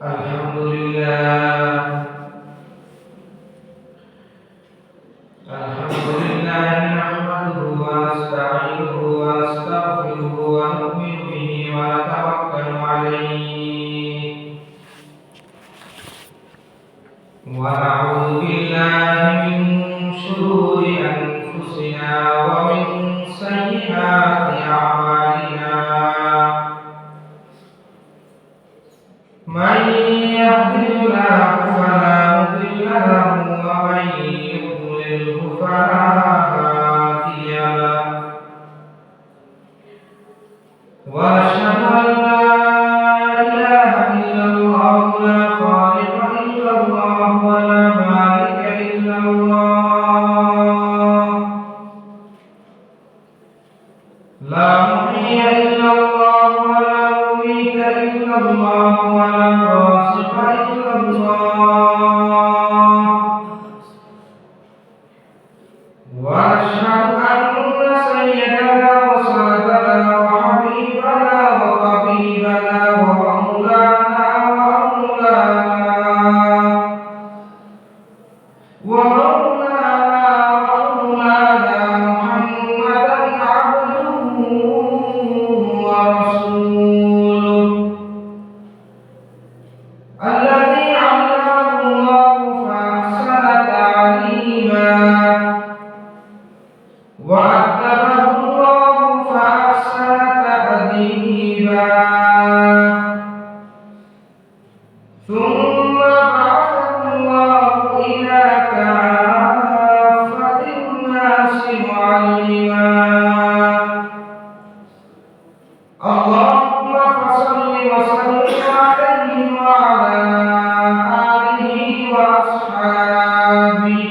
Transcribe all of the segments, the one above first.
الحمد لله نحمده ونستعينه ونستغفره ونؤمن به ونتوكل عليه ونعوذ بالله من شرور أنفسنا ومن سيئات أعمالنا من يهده الله فلا مضل له ومن يضلله فلا هادي له واشهد ان لا اله الا الله لا خالق الا الله ولا مالك الا الله لا محيي الا الله ولا مميت الا الله ولا رازق الا الله واشهد ان سيدنا وسندنا وحبيبنا وطبيبنا ومولانا ومولانا محمدا عبده ورسوله الذي علمه الله فأحسن تعليما وأدبه الله فأحسن تأديبا ثم بعثه الله إلى كافة الناس معلما اللهم فصل وسلم عليه وعلى آله وأصحابه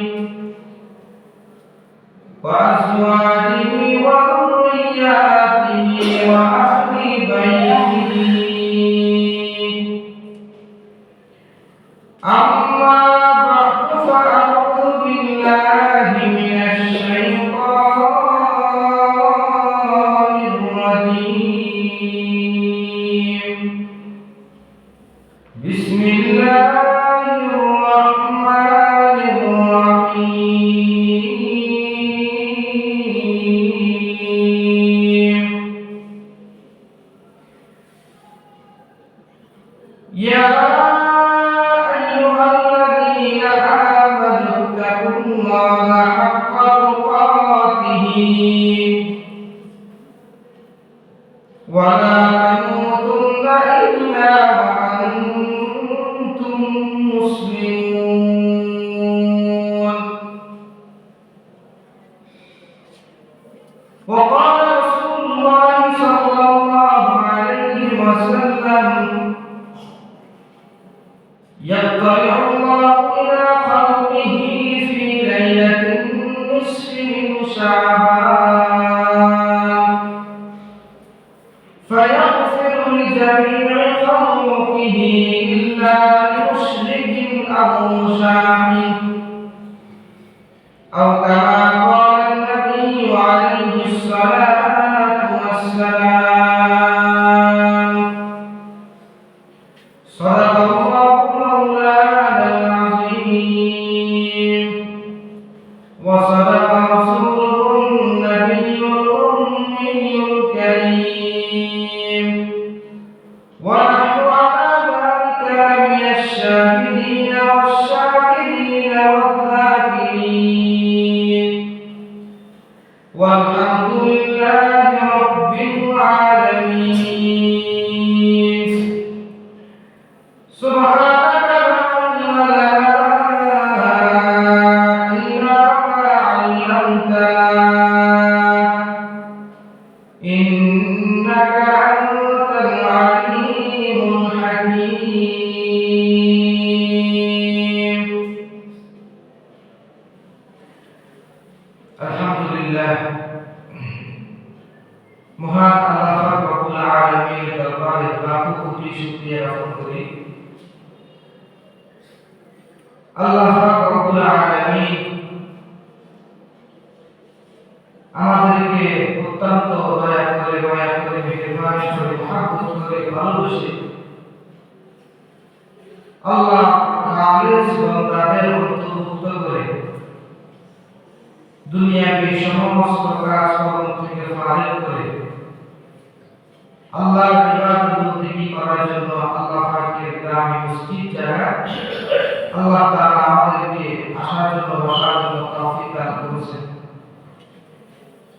وأزواجه وذرياته وأهل بيته أما بعد فأعوذ بالله من الشيطان الرجيم بسم الله الرحمن الرحيم يا أيها الذين آمنوا اتقوا الله حق تقاته ولا تموتن إلا وأنتم مسلمون وقال رسول الله صلى الله عليه وسلم يطلع الله إلى خلقه في ليلة النصف من شعبان فيغفر لجميع خلقه إلا لمشرك أو مشاهد أو كما قال النبي عليه الصلاة والسلام صدق الله مولانا العظيم وصدق رسوله النبي الأمي الكريم ونحن على ذلك من الشاهدين والشاكرين والذاكرين والحمد لله رب العالمين سبحانك لا علم لنا إلا ما علمتنا إنك أنت العليم الحكيم الحمد لله মহান আল্লাহ পাক রব্বুল আলামিনের দরবারে লাখো কোটি শুকরিয়া জ্ঞাপন করি। আল্লাহ পাক রব্বুল আলামিন আমাদেরকে অত্যন্ত দয়া করে মেহেরবানি করে মহব্বত করে ভালোবেসে আল্লাহ খালিস বান্দাদের অন্তর্ভুক্ত করে দুনিয়াবী সমস্ত কাজকর্ম থেকে ফারিগ করে আল্লাহর ইবাদত বন্দেগী করার জন্য আল্লাহ পাকের গ্রামে মসজিদ জায়গা আল্লাহ তাআলা আমাদেরকে আসার জন্য বসার জন্য তৌফিক দান করেছেন।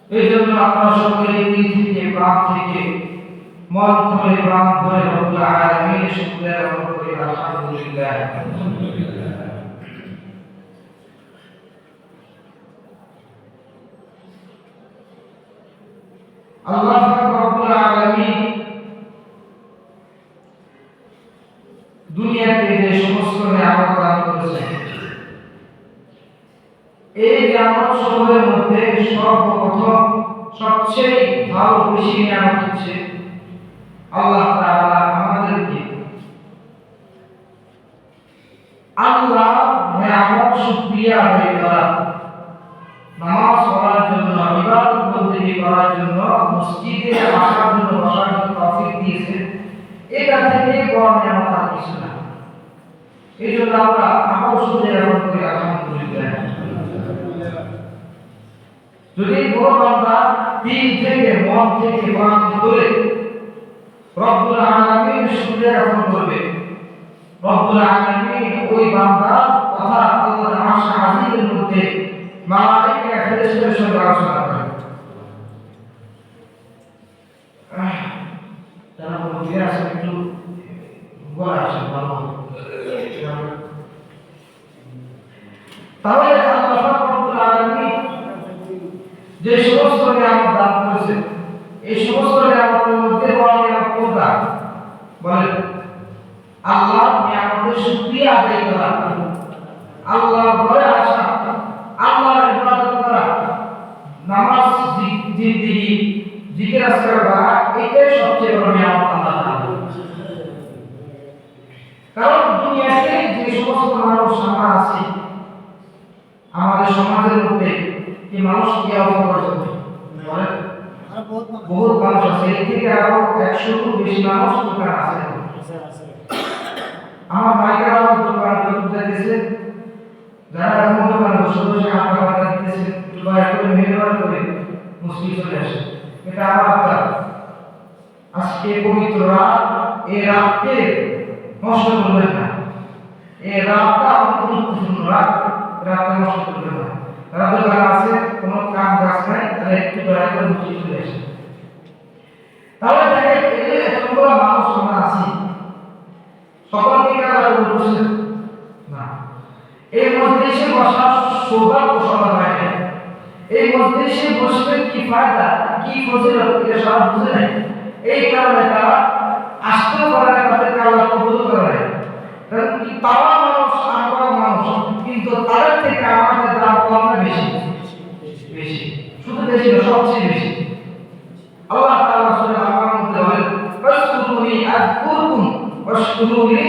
এই জন্য আমরা সকলে দিল থেকে প্রাণ থেকে মন থেকে প্রাণ ভরে রব্বুল আলামিনের শুকরিয়া জ্ঞাপন করি আলহামদুলিল্লাহ। আল্লাহ রব্বুল আলামিন দুনিয়াতে যে সমস্ত নিয়ামত দান করেছেন, এই নিয়ামত সমূহের মধ্যে সর্বপ্রথম সবচেয়ে ভালো বেশি নিয়ামত হচ্ছে আল্লাহ তাআলা আমাদেরকে আল্লাহ নিয়ামত শুকরিয়া আদায় করা, নামাজ পড়ার জন্য ইবাদত বন্দেগী করার জন্য মসজিদে আসার জন্য বসার জন্য তৌফিক দিয়েছে। এটা থেকে বড় নিয়ামত আর কিছু না। এই জন্য আমরা আমল শুকরিয়া জ্ঞাপন করি আলহামদুলিল্লাহ। যদি কোনো বান্দা দিল থেকে মন থেকে প্রাণ করে রব্বুল আলামিনের শুকরিয়া জ্ঞাপন করবে, রব্বুল আলামিন ওই বান্দার কথা আল্লাহর আরশ আজিমের মধ্যে মালায়েকা ফেরেশতাদের সঙ্গে আলোচনা করেন। যারা বলতে আসে একটু বলা আসে ভালো। তাহলে আল্লাহ রব্বুল আলামিন যে সমস্ত নিয়ামত দান করেছেন, এই সমস্ত নিয়ামতের মধ্যে বড় নিয়ামত কোনটা বলেন? আল্লাহর নিয়ামতের শুকরিয়া আদায় করা, আল্লাহর ঘরে আসা, আল্লাহর ইবাদত করা, নামাজ জিন্দেগি জিকির আজকার করা, এটাই সবচেয়ে বড় নিয়ামত আল্লাহ তাআলা। কারণ দুনিয়াতে যে সমস্ত মানুষ আমরা আছি, আমাদের সমাজের মধ্যে এই মানুষ কি অবস্থা চলছে বলেন? বহুত মানুষ আছে, এর থেকে আরো 100 বেশি মানুষ দোকান আছে। আমার ভাইরা দোকান করতে দিয়েছে, যারা এখন দোকানে বসে বসে আপনারা দিতেছে, দয়া করে মেহরবানি করে মুসলিম চলে আসে। এটা আমার আপনার আজকে পবিত্র রাত, এই রাতকে নষ্ট করবেন না। এই রাতটা অনেক গুরুত্বপূর্ণ রাত, রাতটা নষ্ট করবেন না। যারা দোকানে আছে, কোনো কাম কাজ নাই, তারা একটু দয়া করে মুসলিম চলে আসে। তাহলে দেখেন এই এতগুলো মানুষ আমরা আছি, সকলকে কারা বলছে না। এই মজলিসে বসার সৌভাগ্য সবার হয় না। এই মজলিসে বসলে কি ফায়দা, কি ফজিলত, এটা সবাই বুঝে নাই। এই কারণে তারা আসতেও পারে না, তাদেরকে আল্লাহ কবুল করে নাই। কারণ কি তারা মানুষ, আমরা মানুষ, কিন্তু তাদের থেকে আমাদের দাম কম না বেশি? বেশি, শুধু বেশি না, সবচেয়ে বেশি। আল্লাহ তাআলা সূরা আল-আনআম বলেন, ফাসকুরুনি আযকুরকুম ওয়াশকুরুলি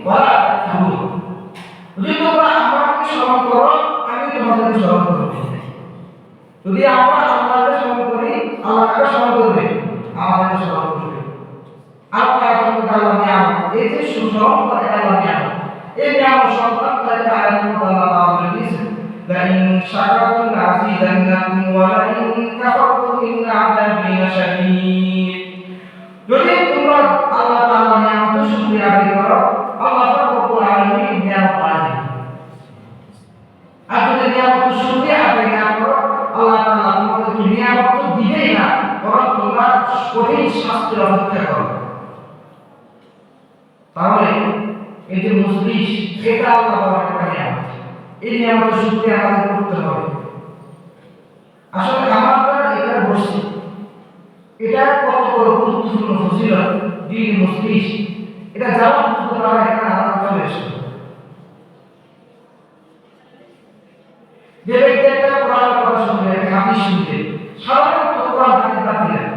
ওয়ালা তাকফুরুন। যদি তোমরা আমাকে স্মরণ করো, আমি তোমাদেরকে স্মরণ করব। যদি আমরা আল্লাহকে স্মরণ করি, আল্লাহকে স্মরণ করবে, আমাদেরকে স্মরণ করবে। আল্লাহ আল্লাহ নিয়ামত, এই যে সুস্মরণ করে আল্লাহ নিয়ামত, এই নিয়ামত সংক্রান্ত একটা আয়াত আল্লাহ তাআলা দিয়েছেন, লাইন শাকারতুম লাযিদান্নাকুম ওয়া লাইন কাফারতুম ইন্না আযাবি লাশাদীদ। যদি তোমরা আল্লাহ তাআলার নিয়ামতের শুকরিয়া আদায় করো, আল্লাহ রব্বুল আলামিন নিয়ামত বাড়াবেন। আর যদি নিয়ামতের শুকরিয়া আদায় না করো, আল্লাহ তাআলা তোমাদেরকে নিয়ামত তো দিবেই না, বরং তোমরা কঠিন শাস্তির অপেক্ষা করো। তাহলে এই যে মজলিস, এটা আল্লাহ পাকের একটা নিয়ামত। এই নিয়ামতের শুকরিয়া আদায় করতে হবে। আসলে আমরা এটা বলছি, এটা কত বড় গুরুত্বপূর্ণ ফজিলত দিন মজলিস, এটা যারা বুঝতে পারে এখানে আলাদা চলে এসেছে। যে ব্যক্তি একটা কোরআন পড়া শুনবে, একটা হাদিস শুনবে, সাধারণত কোরআন হাদিস বাদ দিলেন,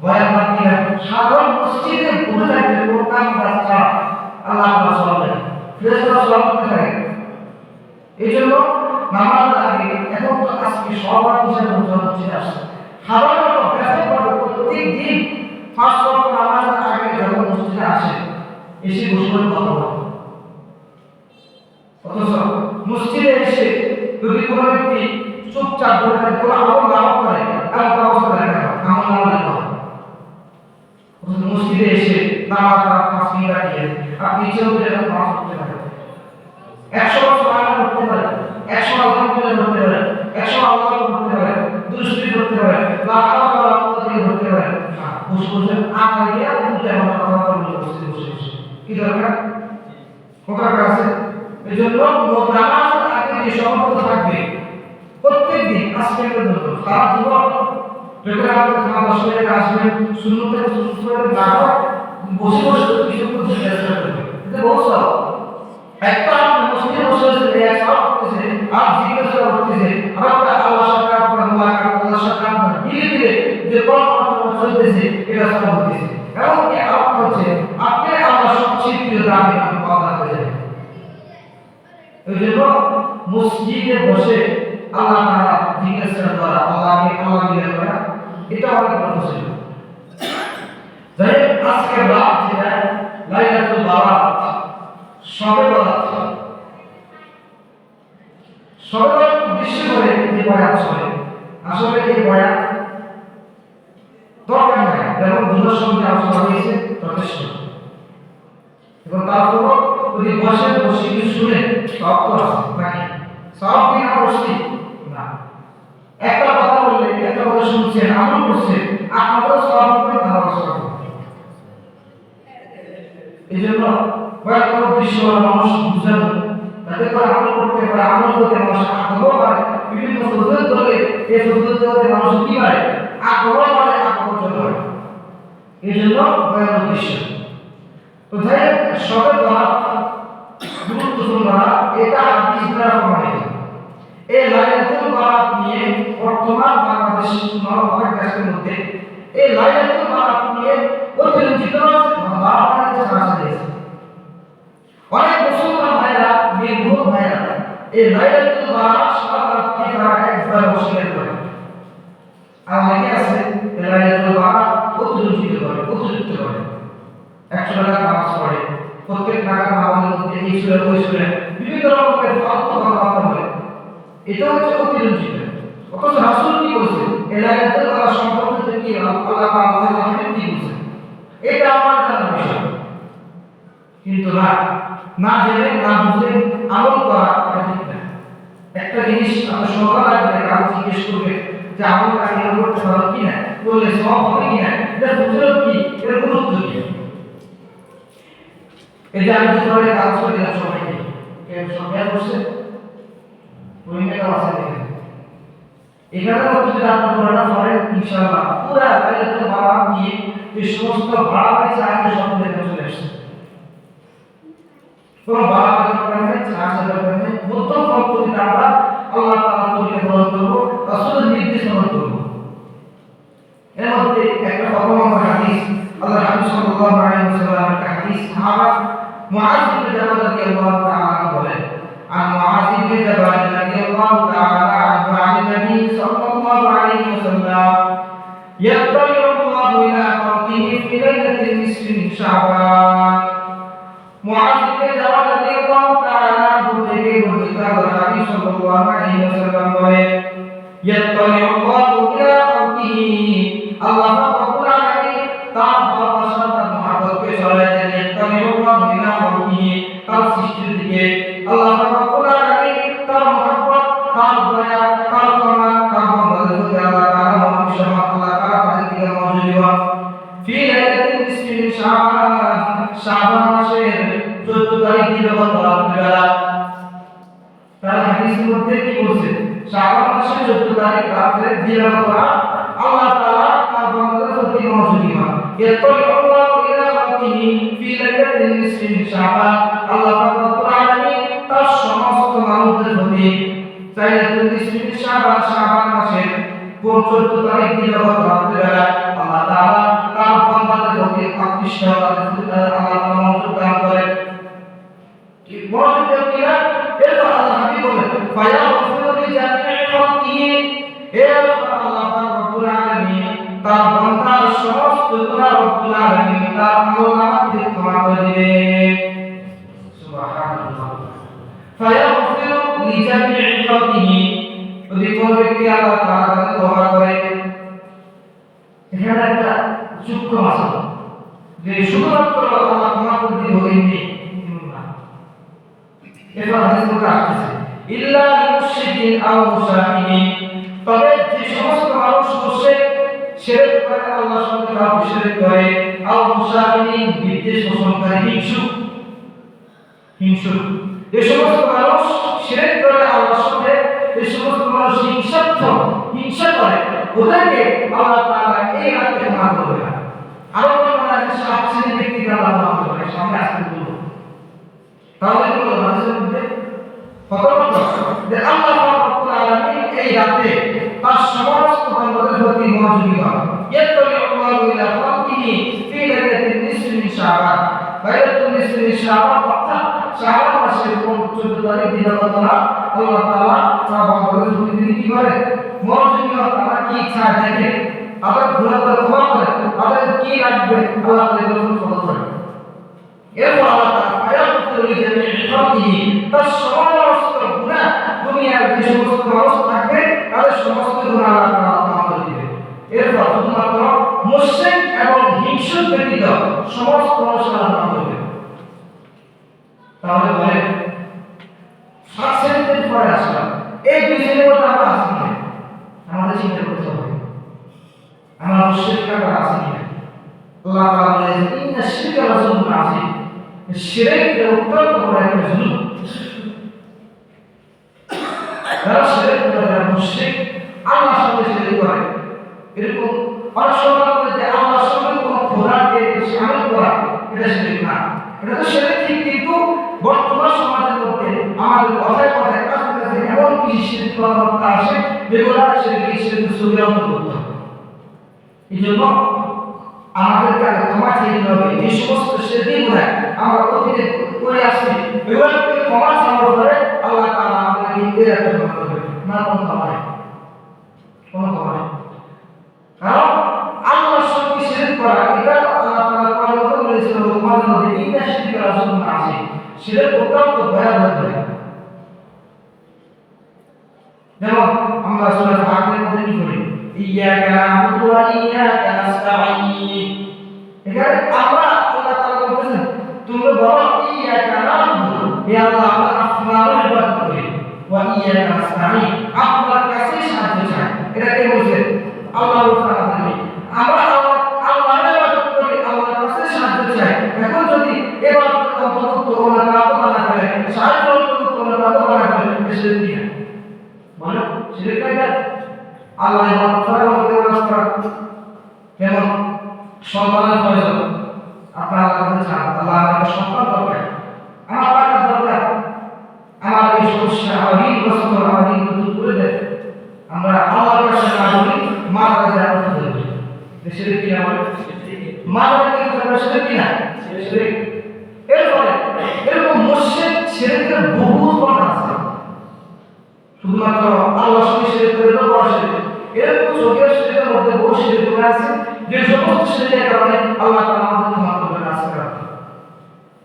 বয়ান বাদ দিলেন, সাধারণ মসজিদে বসে থাকবে, কোনো কাম কাজ ছাড়া আল্লাহ চলবে, ফেরেশতারা চলতে থাকে। এই জন্য নামাজের আগে, এখন তো আজকে সবার হিসাবে মসজিদে আসছে, সাধারণত ব্যাপকভাবে প্রত্যেক দিন 5 ওয়াক্ত নামাজের আগে যখন মসজিদে আসে, এসে বসে কথা বলে, কোনো ব্যক্তি চুপচাপ বসে থাকে, কোনো আমল নাও করে, এমন অবস্থা দেখা হয়, আমল নাও দেখা হয়। মসজিদে এসে নামাজ 5 মিনিট কাটিয়ে আপনি ইচ্ছে হলে নামাজ পড়তে পারেন, 100 সুবহানাল্লাহ পড়তে পারেন, 100 আলহামদুলিল্লাহ পড়তে পারেন, 100 আল্লাহু পড়তে পারেন, দুরূদ পড়তে পারেন, লা হাওলা ওয়ালা কুওয়াতা ইল্লা পড়তে পারেন। বসে বসে আগাইয়া উল্টা আমরা কথা বলতে বসে বসে কি দরকার? কোথায় আছে? এজন্য নামাজের আগে যে সম্পর্ক থাকবে প্রত্যেকদিন আজকে পর্যন্ত সারা জীবন যখন আপনি খাওয়া বসে আসবেন সুন্নতের সুন্নতের না হয় বসে বসে কিছু কিছু চেষ্টা করবেন, এটা বহুত সহজ। একটা আপনি মসজিদে বসে বসে এক সব করতেছে আর জিজ্ঞাসা করতেছে আপনার আল্লাহর সাথে আপনার মোলাকাত, আল্লাহর সাথে আপনার ধীরে ধীরে যে কল্পনা চলতেছে এটা সব হতেছে, এবং কি আপনি হচ্ছে আপনি আল্লাহর সবচেয়ে প্রিয় দাবি আপনি পাওয়া যাবে। এই জন্য মসজিদে বসে আল্লাহ তাআলা জিজ্ঞাসা করা, আল্লাহকে আল্লাহ দিয়ে করা, এটা অনেক বড় ছিল। যাই আজকে রাত যেটা লাইলাতুল বারাত, শবে বরাত, শবে বরাত উদ্দেশ্য করে যে বয়াত চলে, আসলে এই বয়াত দরকার নাই, যেমন দুটোর সঙ্গে আলোচনা হয়েছে যথেষ্ট। এবং তারপর যদি বসে বসে শুনে সব তো আছে নাকি? সব বিনা বসে না, একটা কথা বললে একটা কথা শুনছেন, আমল করছেন, আপনাদের সব হবে ভালোবাসা। এই জন্য বয়াত করার উদ্দেশ্য হলো মানুষ বুঝানো, যাতে করে আমল করতে পারে, আমল করতে মানুষ আগ্রহ পায়, বিভিন্ন সুযোগ ধরে এই সুযোগ ধরে মানুষ কি পায়? আগ্রহ পায়, আগ্রহ চলে। এই জন্য বয়াত উদ্দেশ্য। তো যাই শবে বরাত গুরুত্বপূর্ণ, এটা হাদিস দ্বারা প্রমাণিত। এই লাইলাতুল বারাত নিয়ে বর্তমান বাংলাদেশ অনেক দেশের মধ্যে এই লাইলাতুল বারাত নিয়ে অতিরঞ্জিত অনেক মুসলমান ভাইরা, নির্ভুল ভাইরা এই লাইলাতুল বারাত সারা রাত্রি তারা একবার বসে করে, আর অনেকে আছে এই লাইলাতুল বারাত অতিরঞ্জিত করে, অতিরিক্ত করে, 100 টাকা নামাজ পড়ে, প্রত্যেক টাকা নামাজের মধ্যে এই সূরা ওই সূরা বিভিন্ন রকমের ফালতু কথা বলে, এটা হচ্ছে অতিরঞ্জিত। অথচ রাসূল কি বলেছে? এই লাইলাতুল বারাত সম্পর্কে কি আল্লাহ তাআলা কি বলেছে? এটা আমার জানা বিষয়, কিন্তু না জেনে না বুঝে আমল করা এটা ঠিক না। একটা জিনিস আপনি সকাল আসবে কারো জিজ্ঞেস করবে যে আমলটা আমি করতে পারবো কিনা, করলে সব হবে কিনা, এটা বুঝলো কি, এর গুরুত্ব কি। এই যে আমি দুপুরে কাজ করে দিলাম সবাইকে, কেউ সবাই বসে পরিমেটা আছে দেখেন, এখানে যদি আপনি পড়াটা করেন ইনশাআল্লাহ পুরো লাইলাতুল বারাত নিয়ে এই সমস্ত বাড়াবাড়ি চাহিদা সব দেখে চলে আসছে। কোনো বাড়াবাড়ি দরকার নেই, চাহিদা দরকার নেই, মধ্যম পদ্ধতিতে আমরা আল্লাহ তাআলার তরিকা গ্রহণ করবো, রাসূলের নির্দেশ গ্রহণ করবো। এর মধ্যে একটা অপরম্পরা হাদিস, আল্লাহ রাসূল সাল্লাল্লাহু আলাইহি ওয়াসাল্লামের একটা হাদিস, সাহাবা মুআয ইবনে জাবাল রাদিয়াল্লাহু তাআলা আনহু বলেন, عن معاذ بن جبل رضي الله تعالى عنه عن النبي صلى الله عليه وسلم يطلع الله إلى خلقه في ليلة النصف من شعبان। معاذ بن جبل رضي الله تعالى عنه থেকে বর্ণিত আল্লাহর হাবিব সাল্লাল্লাহু আলাইহি ওয়াসাল্লাম বলেন, يطلع الله إلى خلقه, আল্লাহ রাব্বুল আলামিন তার ভালোবাসা তার মহব্বতকে ছড়ায় দেন। يطلع الله إلى خلقه, তার সৃষ্টির দিকে আল্লাহ রাব্বুল আলামিন তার মহব্বত, তার দয়া, তার করুণা, তার বন্ধুদের প্রতি আল্লাহ তাআলা মানুষের আল্লাহ তাআলা তাদের দিকে মনোযোগী হন। ফি লাইলাতিন নিসফি মিন শাবান, শাবান মাসের 14 তারিখ দিবাগত রাত্রিবেলা। তার হাদিসের মধ্যে কি বলছে? শাবান মাসের 14 তারিখ রাতে দিবাগত রাত আল্লাহ তাআলা তার বন্ধুদের প্রতি মনোযোগী হন। ইয়াতলি আল্লাহু ইলা খালকিহি ফি লাইলাতিন নিসফি মিন শাবান, আল্লাহ রাব্বুল আলামিন তার সমস্ত মানুষদের প্রতি লাইলাতুল নিসফি মিন শাবান, শাবান মাসের 14 তারিখ দিবাগত রাত্রিবেলা আল্লাহ তাআলা তার বান্দাদের প্রতি আকৃষ্ট হন, তাদের প্রতি আল্লাহ তাআলা মনোযোগ দান করেন। ঠিক মনোযোগ দেন কিনা? এরপর আল্লাহ হাবিব বলেন, ফায়াগফিরু লিজামি'i খালকিহি, এরপর আল্লাহ রাব্বুল আলামিন তার বান্দার সমস্ত গুনাহ রব্বুল আলামিন তার আমলনামাতে ক্ষমা করে দিবেন। সুবহানাল্লাহ। ফায়াগফিরু লিজামি'i খালকিহি, যদি কোনো ব্যক্তি আল্লাহ তাআলার কাছে তওবা করে, এখানে একটা সূক্ষ্ম মাসলা যে শুধুমাত্র আল্লাহ ক্ষমা করে দিবে এমনি না। এবার হাদিসে আসছে ইল্লা লিমুশরিকিন আও মুশাহিদিন, তবে যে সমস্ত মানুষ মুশরিক শিরক করে, আল্লাহর সঙ্গে কাউকে শিরক করে, আও মুশাহিদিন বিদ্বেষ পোষণকারী হিংসুক, এই সমস্ত মানুষ শিরক করে আল্লাহর সঙ্গে, এই সমস্ত মানুষ হিংসা করে, ওদেরকে আল্লাহ তাআলা এই রাতে ক্ষমা করবে না। আরো বলা আছে 7 শ্রেণীর ব্যক্তিকে আল্লাহ ক্ষমা করবে, সামনে আসতে বলবো। তাহলে কি বলবো মানুষের মধ্যে প্রথমত যে আল্লাহ রাব্বুল আলামিন এই রাতে তার সমস্ত বান্দাদের প্রতি মনোযোগী হন। ইয়াতলি আল্লাহু ইলা খালকিহি ফি লাইলাতিন নিসফি মিন শাবান, লাইলাতুন নিসফি মিন শাবান অর্থাৎ শাবান মাসের 14 তারিখ দিন আল্লাহ তাআলা তার বান্দাদের প্রতি তিনি কি করে মনোযোগী হন। তারা কি চায় দেখে, তাদের গুনাহগুলো ক্ষমা করে, তাদের কি লাগবে আল্লাহ তাআলা ফলো করে। এরপর আল্লাহ তাআলা আয়াতুল জামি'i খালকিহি, তার সমস্ত গুনাহ দুনিয়ার যে সমস্ত মানুষ থাকবে তাদের সমস্ত গুনাহ আল্লাহ তাআলা ক্ষমা করে দিবেন। এরপর শুধুমাত্র মুশরিক এবং হিংসুক ব্যতীত সমস্ত মানুষ আল্লাহ ক্ষমা করবেন। তাহলে বলেন 7 শ্রেণীতে পরে আসলাম, এই 2 শ্রেণীর মধ্যে আমরা আছি না, আমাদের চিন্তা করতে হবে আমরা মুশরিক কারা আছি না। আল্লাহ তাআলা বলেন ইন্না শিরকা লাযুলমুন আযীম, শিরক অত্যন্ত বড় একটা জুলুম। যারা শিরক করে, যারা মুশরিক, আল্লাহর সঙ্গে শিরক করে, এরকম অনেক সময় বলে যে আল্লাহর সঙ্গে কোনো খোদাকে শামিল করা, এটা শিরক না। এটা তো শিরক ঠিক, কিন্তু বর্তমান সমাজের মধ্যে আমাদের কথায় কথায় কাছে কাছে এমন কিছু শিরক কথাবার্তা আসে যেগুলো শিরক সুবিধা অন্তর্ভুক্ত। এই জন্য আমাদেরকে আগে ক্ষমা চাইতে হবে। এই সমস্ত শিরকগুলো আমরা অতীতে করে আসছি, এগুলোকে ক্ষমা চাওয়ার পরে আল্লাহ তাআলা আমাদেরকে এর একটা ক্ষমা করবে না। কোনো ক্ষমা নেই, কোনো ক্ষমা নেই। কারণ আল্লাহর সঙ্গে শিরক করা, এটা আল্লাহ তাআলা কোরআনে বলেছেন লোকমানের মধ্যে ইন্না শিরকা লাযুলমুন আযীম, শিরক অত্যন্ত ভয়াবহ। যেমন আমরা সূরা ফাতিহার মধ্যে কি করি, ইয়াকা না'বুদু ওয়া ইয়াকা নাস্তাঈন, এখানে আমরা আল্লাহ তাআলা বলেছেন তোমরা বলো ইয়াকা না'বুদু, হে আল্লাহ আমরা আপনার ইবাদত করি, ওয়া ইয়াকা নাস্তাঈন আপনার কাছে সাহায্য চাই। এটা কে বলেছে? আল্লাহ তাআলা। আমরা আল্লাহর ইবাদত করি, আল্লাহর কাছে সাহায্য চাই। এখন যদি ইবাদত অন্তর্ভুক্ত ওনা কাউকে মানা করে, সাহায্য অন্তর্ভুক্ত ওনা কাউকে মানা করে, এটা শিরক কি না? বলো শিরক না? আল্লাহ ইবাদত করা হতে পারে। যেমন সন্তানের প্রয়োজন, আপনার আল্লাহর কাছে চান, আল্লাহ আমাকে সন্তান দরকার, আমার টাকা দরকার, আমার এই সমস্যা, আমার ঋণ গ্রস্ত, আমার ঋণ দূর করে দেয়। আমরা আল্লাহর কাছে না বলি, মার কাছে আমরা বলি শিরক কি না? মার কাছে আমরা শিরক কি না? শিরক। এরপরে এরকম মুশরিক শিরকের বহু প্রকার আছে। শুধুমাত্র আল্লাহর সঙ্গে শিরক করে তো বড় শিরক, এরকম ছোটের শিরকের মধ্যে বহু শিরক আছে, যে সমস্ত শিরকের কারণে আল্লাহ তাআলা আমাদের ক্ষমা করবেন না। আজকে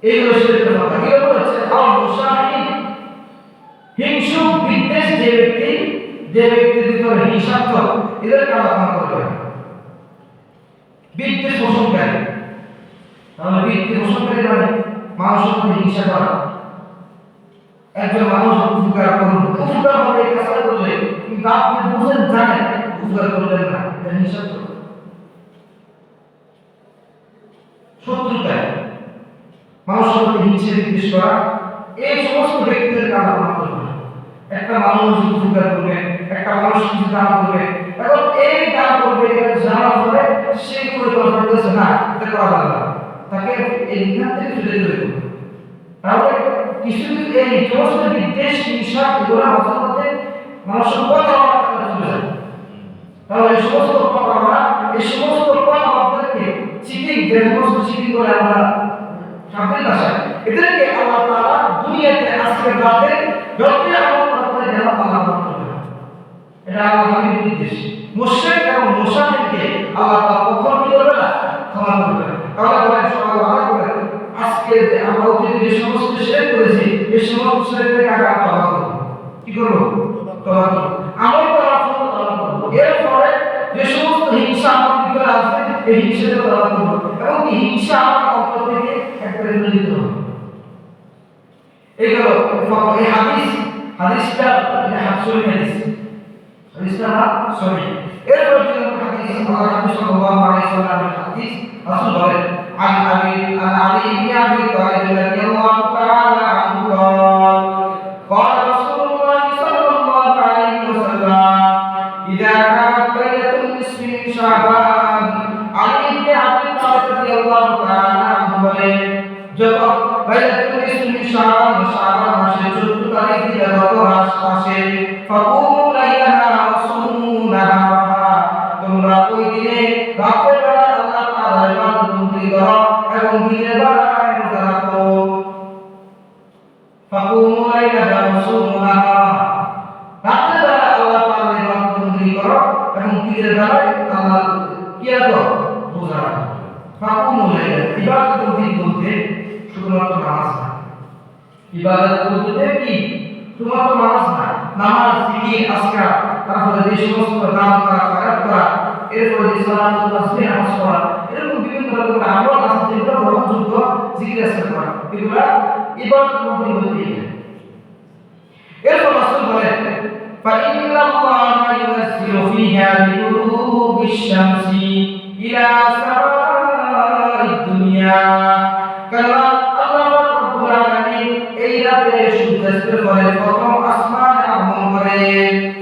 এইগুলো শিরকের কথা। এগুলো হচ্ছে আল মুশাহিদিন, হিংসুক বিদ্বেষ, যে ব্যক্তির ভিতরে হিংসাত্মক, এদেরকে আল্লাহ ক্ষমা করবেন। বিদ্বেষ পোষণকারী, তাহলে বিদ্বেষ পোষণকারী মানে মানুষের মধ্যে হিংসা করা। একজন মানুষ উপকার করুন, উপকার হবে এই কাজটা করলে, কিন্তু আপনি বুঝেন জানেন উপকার করলেন না, এটা হিংসাত্মক। শত্রুতা, মানুষের মধ্যে হিংসা বিদ্বেষ করা, এই সমস্ত ব্যক্তিদের কাজ আমরা করব না। একটা মানুষ উপকার করবে, একটা মানুষ কিছু দান করবে, এখন এই দান করবে এটা জানার পরে সে পরিকল্পনা করছে না এটা করা যাবে না, তাকে এই বিধান থেকে ফিরে দিতে হবে। তাহলে কিছু এই সমস্ত বিদ্বেষ হিংসা এগুলো আমাদের মধ্যে মানুষের কথাবার্তা চলে যায়। তাহলে এই সমস্ত কথাবার্তা, এই সমস্ত কথাবার্তাকে চিটিং, যে সমস্ত চিটিং করে আমরা সামনে ভাষায়, এদেরকে আল্লাহ তাআলা দুনিয়াতে আজকের রাতে যতই আমল করতে যেন আল্লাহ করবে না। এটা আল্লাহর নির্দেশ। মুশরিক এবং মুশাহিদকে আল্লাহ তাআলা কখনো কি করবে না? ক্ষমা করবে না। তাহলে বলেন সবাই ভালো করে, আজকে যে আমরা অতীতে যে সমস্ত শিরক করেছি, এই সমস্ত শিরক থেকে আগে তওবা করব। কি করব? তওবা করব। আমল হিংসা আমার ভিতরে আছে, এই হিংসাটা দমন করব এবং এই হিংসা আমার অন্তর থেকে একবারে নির্মূলিত হবে। এগুলো এই হাদিসটা হাদিসটা না সহি। এরপর দিলাম হাদিস আল্লাহ নবী সাল্লাল্লাহু আলাইহি ওয়াসাল্লামের হাদিস রাসূল বলেন عن علي بن ابي طالب رضي الله تعالى عنه قال رسول الله صلى الله عليه وسلم اذا كانت ليله النصف من شعبان علي بن ابي طالب رضي الله تعالى عنه বলেন যখন লাইলাতুল নিসফি মিন শাবান শাবান মাসের 14 তারিখ দিবাগত আসে ফাকুমু লাইলাহা ওয়া সুমু নাহারাহা তোমরা ওই দিনে রাতের বেলা আল্লাহ তাআলার ইবাদত করো এবং দিনের বেলা রোজা রাখো। ফাকুমু লাইলাহা ওয়া সুমু নাহারাহা রাতের বেলা আল্লাহ তাআলার ইবাদত করো এবং দিনের বেলা আল্লাহ কি রাখো রোজা রাখো। ফাকুমু লাইলাহা ইবাদত বলতে শুধুমাত্র নামাজ না, ইবাদত বলতে কি শুধুমাত্র নামাজ না, নামাজ জিকির আজকার, তারপরে যে সমস্ত দান করা খায়রাত করা, এরপরে যে সালাতুল তাসবিহ নামাজ পড়া, এরকম বিভিন্ন রকমের আমল আছে যেগুলো গ্রহণযোগ্য জিকির আজকার করা, এগুলো ইবাদত বলতে। এরপর রাসূল বলেন ফাইন্না আল্লাহা ইউনাজ্জিলু ফিহা বিগুরুবিশ শামসি ইলা সামাঈদ দুনিয়া কারণ আল্লাহ রাব্বুল আলামিন এই রাতে সূর্যাস্তের পরে প্রথম আসমানে আগমন করে।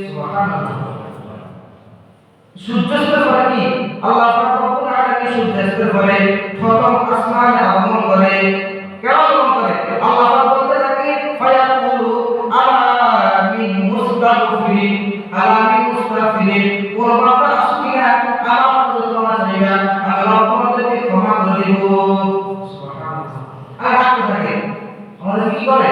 সুবহানাল্লাহ। সূর্যাস্তের পরে কি আল্লাহ রাব্বুল আলামিন সূর্যাস্তের পরে প্রথম আসমানে আগমন করে। কেন আগমন করে? আল্লাহ বলতে থাকে ফায়াকুলু আলা মিন মুস্তাগফিরিন আলা মিন মুস্তাগফিরিন কোন বান্দা আসবে না আমার কাছে ক্ষমা চাইবা আমি আপনাদেরকে ক্ষমা করে দেব। আমাদের কি করে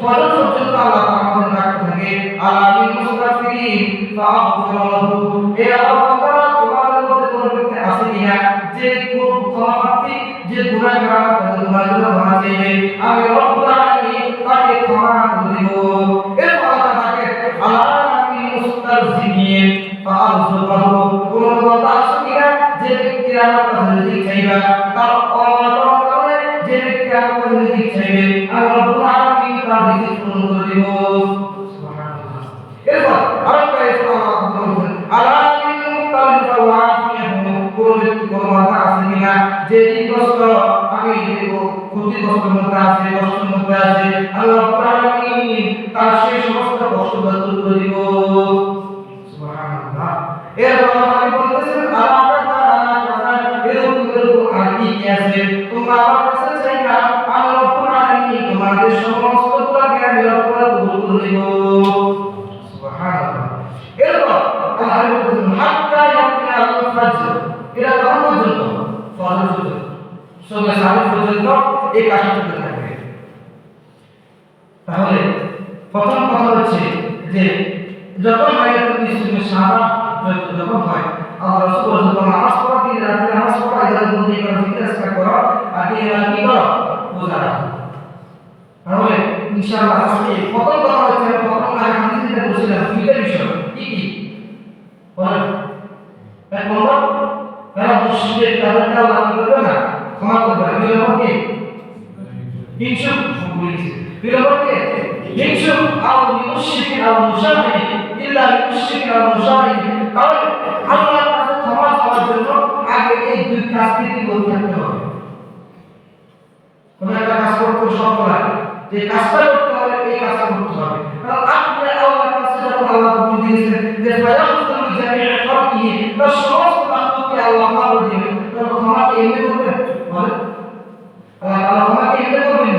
ফজর পর্যন্ত আল্লাহ আমাদের ডাকতে থাকে আলামিন মুস্তাগফিরিন ফাগফিরুহু এ আল্লাহ তাআলা তোমাদের মধ্যে কোন ব্যক্তি আছে কিনা যে ক্ষমাপ্রার্থী যে গুনাহগার তাদের গুনাহগুলো ক্ষমা চাইবে আমি রব্বুল আলামিন তাকে ক্ষমা করে দেব। এরপর আল্লাহ তাকে আলামিন মুস্তাগফিরিন ফাগফিরুহু কোন বান্দা আছে কিনা যে ব্যক্তি আমার কাছে রিজিক চাইবে তার অনটন কারণে যে ব্যক্তি আমার কাছে রিজিক চাইবে আমি রব্বুল আলামিন তার রিজিক পূরণ করে দেব। সুবহানাল্লাহ। এরপর আরেকটা আল্লাহ বলেন আলামিন মুক্তালিন ফাওয়াফিহু কোন ব্যক্তি কোন বান্দা আছে কিনা যে ঋণগ্রস্ত আমি ক্ষতিগ্রস্তের মধ্যে আছে কষ্টের মধ্যে আছে আমি রব্বুল আলামিন তার সেই সমস্ত কষ্ট দূর করে দেব। সুবহানাল্লাহ। এরপর আল্লাহ বলতেছেন তোমরা আমার কাছে চাইবা আমি রব্বুল আলামিন তোমাদের সমস্ত দোয়াকে আমি রব্বুল কবুল করে নেব। সুবহানাল্লাহ। এরপর আল্লাহ বলেন হাত্তা ইয়াতলা আল ফজর এরা কখন পর্যন্ত ফজর পর্যন্ত সবে সারি পর্যন্ত এই কাজটা চলতে থাকবে। তাহলে প্রথম কথা হচ্ছে যে যখন লাইলাতুল নিসফি শাবান যখন হয় আল্লাহ রাসূল যখন নামাজ পড়া দিন রাতে নামাজ পড়া এর মধ্যে করে জিকির আজকার করো আর কি করো রোজা রাখো। তাহলে ইনশাআল্লাহ আজকে প্রথম কথা হচ্ছে প্রথম হাদিসে যেটা বলেছিলাম দুইটা বিষয় কি কি বলেন। এক নম্বর যারা মুশরিক তাদেরকে আল্লাহ কি করবে না ক্ষমা করবে না। দুই নম্বর কি হিংসুক বলেছে। দুই নম্বর কি হিংসুক আও মুশরিক আও মুশাহিদ ইল্লা মুশরিক আও মুশাহিদ। তাহলে আল্লাহর কাছে ক্ষমা চাওয়ার জন্য আগে এই দুই কাজকে করতে হবে। কোন একটা কাজ করতে সফল হয় যে কাজটা করতে হবে এই কাজটা করতে হবে। কারণ আপনি আল্লাহর কাছে যখন আল্লাহ বলে দিয়েছেন যে ফায়াকুলু জামিআ খালকিহি তার সমস্ত মাখলুককে আল্লাহ মাফ করে দিবেন তখন ক্ষমাকে এমনি করবেন বলেন আল্লাহ ক্ষমাকে এমনি করবেন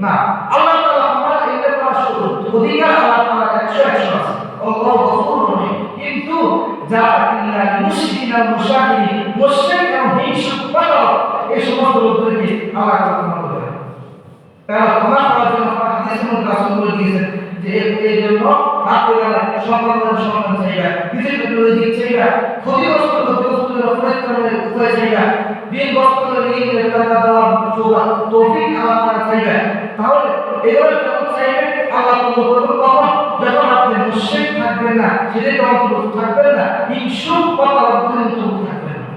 না। আল্লাহ তাআলা ক্ষমা এমনি করার অধিকার আল্লাহ তাআলা 100 আছে। আল্লাহ গফুর রহিম। কিন্তু যা ইল্লা মুশরিক আও মুশাহিদ মুশরিক এবং হিংসুক পাগল এই সমস্ত লোকদেরকে আল্লাহ ক্ষমা করবে না। তারা ক্ষমা করার জন্য হাদিসের মধ্যে রাসূল বলে দিয়েছেন যে এই জন্য রাতে বেলা সন্তান চাইবা কিছু রিজিক চাইবা ক্ষতিগ্রস্ত উপায় চাইবা ঋণগ্রস্ত ঋণের টাকা দেওয়ার তৌফিক আল্লাহ তাআলা চাইবা। তাহলে এগুলো যখন চাইবে আল্লাহ কবুল করবেন কখন যখন আপনি মুশরিক থাকবেন না সেটা তখন থাকবেন না হিংসুক পাগল থাকবেন না।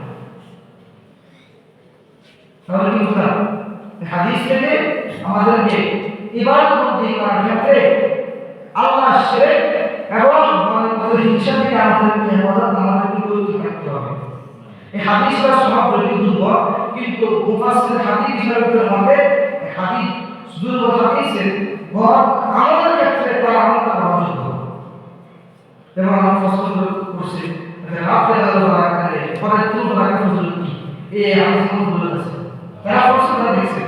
তাহলে কি বুঝলাম হাদিস থেকে আমাদেরকে ইবাদত বন্দি করার ক্ষেত্রে আল্লাহ শিরক এবং মানুষের হিংসা থেকে আমাদেরকে হেফাজত আমাদেরকে করতে থাকতে হবে। এই হাদিসটা সব বলি দুর্বল, কিন্তু মুফাসসির হাদিস হিসেবে মতে হাদিস দুর্বল হাদিসের বড় আমাদের ক্ষেত্রে তার আমলটা গ্রহণযোগ্য। যেমন আমরা প্রশ্ন করছি রাতে আল্লাহ করে পরে তুমি রাখা ফজল কি এই হাদিস মধ্যে আছে তারা প্রশ্ন দেখছে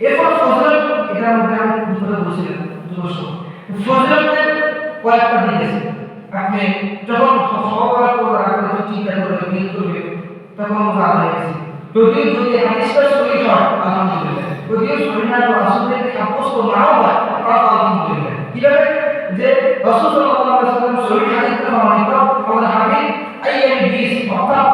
এরপর ফজল এটা মধ্যে আমি দুপুরে বলছিলাম দুবছর ফজলের কয়েকটা দিক আছে। আপনি যখন সবার করে রাখতে চিন্তা করবে নিয়ত করবে তখন যা হয়েছে যদি যদি হাদিসটা সহি হয় আলহামদুলিল্লাহ, যদিও সহি না হয় আসলে সাব্যস্ত নাও হয় তাহলে আলহামদুলিল্লাহ। কিভাবে যে রাসূল সাল্লাল্লাহু আলাইহি ওয়াসাল্লাম সহি হাদিসে প্রমাণিত আমাদের হাবিব আইয়াম 20 অর্থাৎ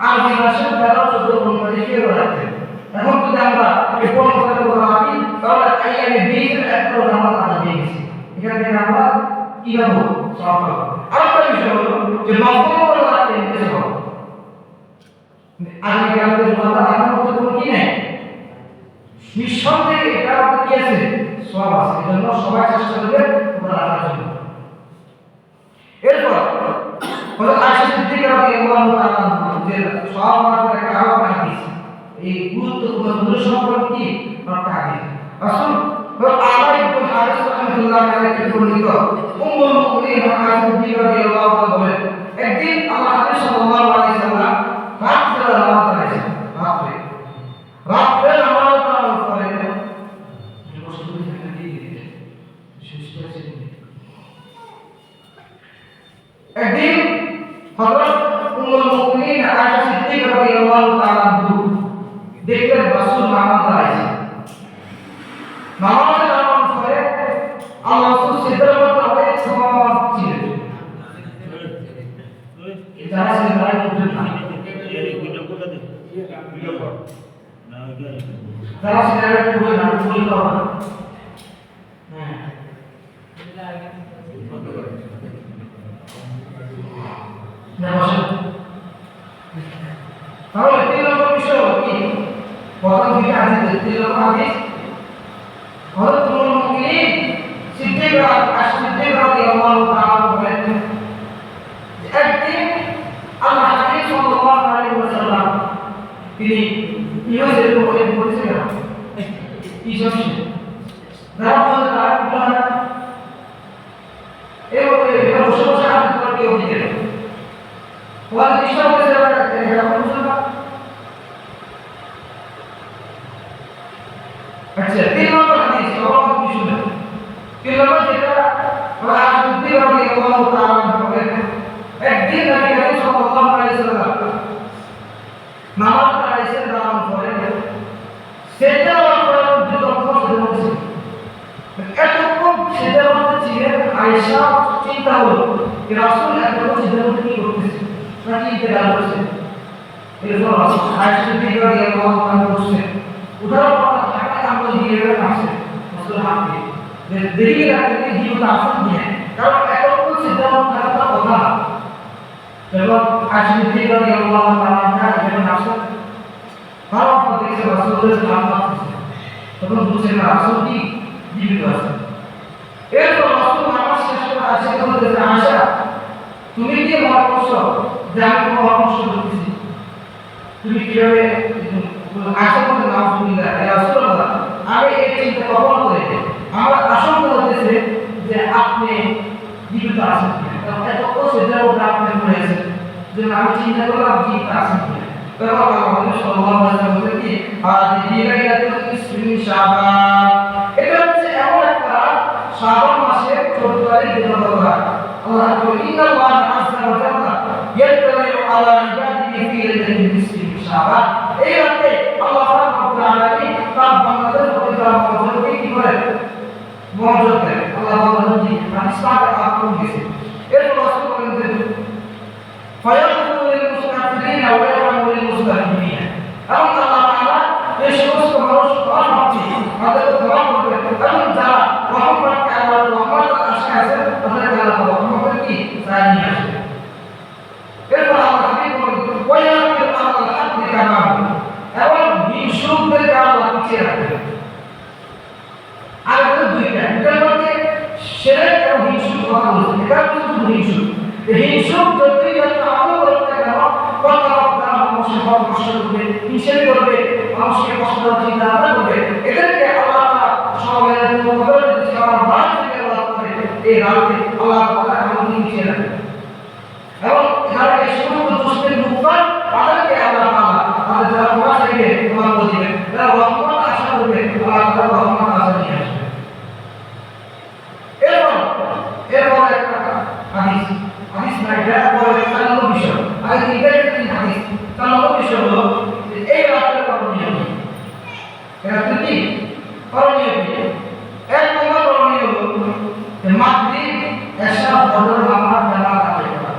আরবি মাসের 13-14 তারিখে রাখতেন। এখন যদি আমরা এই 15 তারিখ করে রাখি তাহলে আইয়াম 20 এর একটা নামাজ আদা হয়ে গেছে। এখান থেকে আমরা কি পাবো? সওয়াব পাবো। আরেকটা বিষয় হলো যে নফল করে রাখতে নিতে হবে। আগে কালকে জুমাটা রাখার মতো কোনো কি নেই, নিঃসন্দেহে এটা কি আছে? সওয়াব আছে। এজন্য সবাই চেষ্টা করবে ওটা রাখার জন্য। এরপর হলো আয়েশা সিদ্দিকা রাদিয়াল্লাহু তাআলা যে সওয়াব রাখার একটা আরো হাদিস, এই গুরুত্বপূর্ণ দূর সম্পর্কে কি একটা হাদিস রাসূল আলা ইবনে হারিস রাহমাতুল্লাহ আলাইহি বর্ণিত উম্মুল মুমিনিন আয়েশা সিদ্দিকা রাদিয়াল্লাহু তাআলা বলেন একদিন আল্লাহ নবী সাল্লাল্লাহু আলাইহি সাল্লাম রাতে নামাজ পড়েছেন। রাতে নামাজ পড়ার পরে একদিন হযরত উম্মুল মুমিনিন আয়েশা সিদ্দিকা রাদিয়াল্লাহু তাআলা দেখলেন রাসূল নামাজ পড়াইছেন। নামাজে নামাজ পড়ে আল্লাহ রাসূল সিজদার মধ্যে হয়ে সমাজ ছিলেন। যারা সিজদায় উঠেন না যারা সিজদায় উঠেন না বলতে হবে না বসে। তাহলে 3 নম্বর বিষয় হলো কি প্রথম দিকে হাদিস 3 নম্বর হাদিস হযরত উম্মুল মুমিনিন সিদ্দিকা রাদিয়াল্লাহু তাআলা বলেন একদিন আল্লাহ হাবিব সাল্লাল্লাহু আলাইহি ওয়াসাল্লাম তিনি ইহুদের উপরে বলেছিলেন কি সমস্যা যারা বলে তারা কুরআন এই বসে বসে হাদিস পড়তে হবে ওয়াল ইসলাম এর এটা মুসলমান। আচ্ছা 3 নম্বর হাদিস সবার বিষয় 3 নম্বর যেটা আয়েশা সিদ্দিকা রাদিয়াল্লাহু তাআলা বলেন একদিন নবী করিম সাল্লাল্লাহু আলাইহি ওয়াসাল্লাম নামাজ পড়াইছেন নামাজ পড়ে সেটা পরে যখন বসে এতক্ষণ সেটা মধ্যে ছিলেন আয়েশা চিন্তা হলো যে রাসূল এতক্ষণ সেটা মধ্যে কি করতেছে নাকি ইন্তেজার করছে। এরপর আয়েশা সিদ্দিকা রাদিয়াল্লাহু তাআলা বলছেন উঠার পর ঢাকা কামড় দিয়ে আসছে রাসূল হাত দিয়ে যে দেরি রাখতে জীবন আসন দিয়ে কারণ এতক্ষণ সেটা মধ্যে থাকার কথা না। যখন আয়েশা সিদ্দিকা রাদিয়াল্লাহু তাআলা যখন আসেন কারণ দেখে রাসূলের নাম আসছে তখন বুঝছেন রাসূল কি জীবিত আছে। এরপর রাসূল নামাজ শেষ করে আসে বলতে আয়েশা তুমি কি মনে করছো যে আমি কোনো পরামর্শ করতেছি তুমি কিভাবে আশা করতে নাম শুনলে রাসূলুল্লাহ আমি এই চিন্তা কখনো করি আমার আশঙ্কা হতেছে যে আপনি জীবিত আছেন কারণ এত সেটার উপর আপনি বলেছেন যে আমি চিন্তা করলাম জীবিত আছেন তখন আমাদের সাল্লাল্লাহু আলাইহি ওয়াসাল্লাম বলেন কি আদিলাইয়াতুল ইসমি শাবান এটা হচ্ছে এমন একটা শাবান মাসের 14 তারিখ দিন কথা আল্লাহ বলেন ইন্নাল্লাহ আযজা ওয়া জাল্লা ইয়াতলাউ আলা ইবাদিহি ফি লাইলাতিল ইসমি শাবান এই রাতে আল্লাহ রাব্বুল আলামিন তার বান্দাদের প্রতি তার মনোযোগকে কি করে মনোযোগ দেয়। আল্লাহ বলেন যে হাদিসটাকে আপনি গেছে এরপর রাসূল বলেন যে ফায়াকুলু লিল মুস্তাফিরিন ওয়া ইয়ারামু লিল মুস্তাফিরিন এবং আল্লাহ তাআলা এই সমস্ত মানুষ রহমতী তাদের দোয়া করবে এবং যারা রহমতকে আল্লাহর রহমতের আশায় আছে তাদের আল্লাহ রহমতের কি চাই নিয়ে আসবে। এরপর আল্লাহ হাবিব বলেন ওয়া ইয়াকুলু আল্লাহ হাক্কা তো দুইটা, এটার মধ্যে শিরক এবং হিংসুক কথা বলছে। এটা কিন্তু হিংসুক। হিংসুক যতই যত আমল করতে কেন কথাবার্তা মানুষের হক নষ্ট করবে, হিংসা করবে, মানুষকে কষ্ট দেওয়ার চিন্তা ভাবনা করবে, এদেরকে আল্লাহ তাআলা সবাই বলে দিয়েছে আমার রাত থেকে আল্লাহ করে এই রাতে আল্লাহ তাআলা আমাকে নিচে রাখে এবং যারা এই সমস্ত দুষ্টের মুক্তার তাদেরকে আল্লাহ তাআলা তাদের যারা ওরা থেকে তোমার দিবেন, যারা রহমত আশা করবে আল্লাহ তাআলা রহমত আশা নিয়ে আসবে। এরপর একটা হাদিস না, এটা পরে 4 নম্বর বিষয়। আগে তিন হাদিস, 4 নম্বর বিষয় হলো এই রাতের করণীয় কি? রাতে কি করণীয় কি? এক নম্বর করণীয় হলো যে মাগরিব, এশা, ফজর নামাজ জামাত আদায় করা।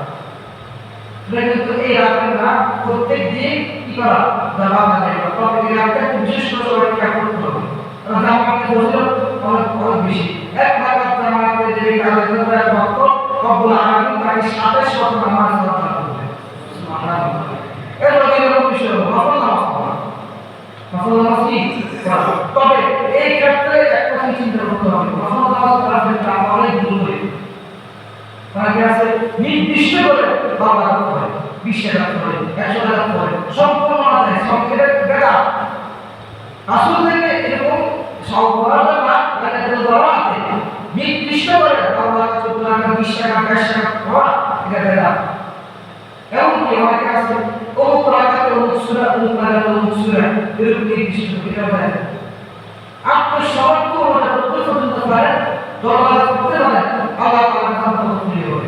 এটা কিন্তু এই রাতের না, প্রত্যেক দিন কি করা? জামাত আদায় করা। তবে এই রাতে বিশেষ করে একটা করতে হবে, কারণ জামাতের ফজিলত অনেক বেশি। এক রাকাত জামাতে যে কাজে করবে এক ওয়াক্ত রব্বুল আলামিন তাকে 27 ওয়াক্ত নামাজ পড়াতে হবে। সুবহানাল্লাহ। এর অধীনে বিষয় নফল নামাজ পড়া। নফল নামাজ কি? তবে এই ক্ষেত্রে একটা কথা চিন্তা করতে হবে, নফল নামাজ পড়ার ক্ষেত্রে আমরা অনেক ভুল করি। অনেকে আছে নির্দিষ্ট করে বাবা রাখতে হয়, 20 টাকা রাখতে হয়, 100 টাকা রাখতে হয়, সম্পূর্ণ না যায়, সব এটা বেটা আসল থেকে এরকম সব বড়টা না, এটা তো বড় আছে নির্দিষ্ট করে বাবা 14 টাকা, 20 টাকা, 22 টাকা পড়া, এটা বেটা। এমনকি অনেকে আছে অমুক রাকাতে অমুক সূরা, অমুক রাকাতে অমুক সূরা, এরকম নির্দিষ্ট এটা হয়। আপনার সমর্থ ওটা করতে পর্যন্ত পারে, দরবার করতে পারে, আল্লাহ তাআলা সম্পর্ক তৈরি হবে।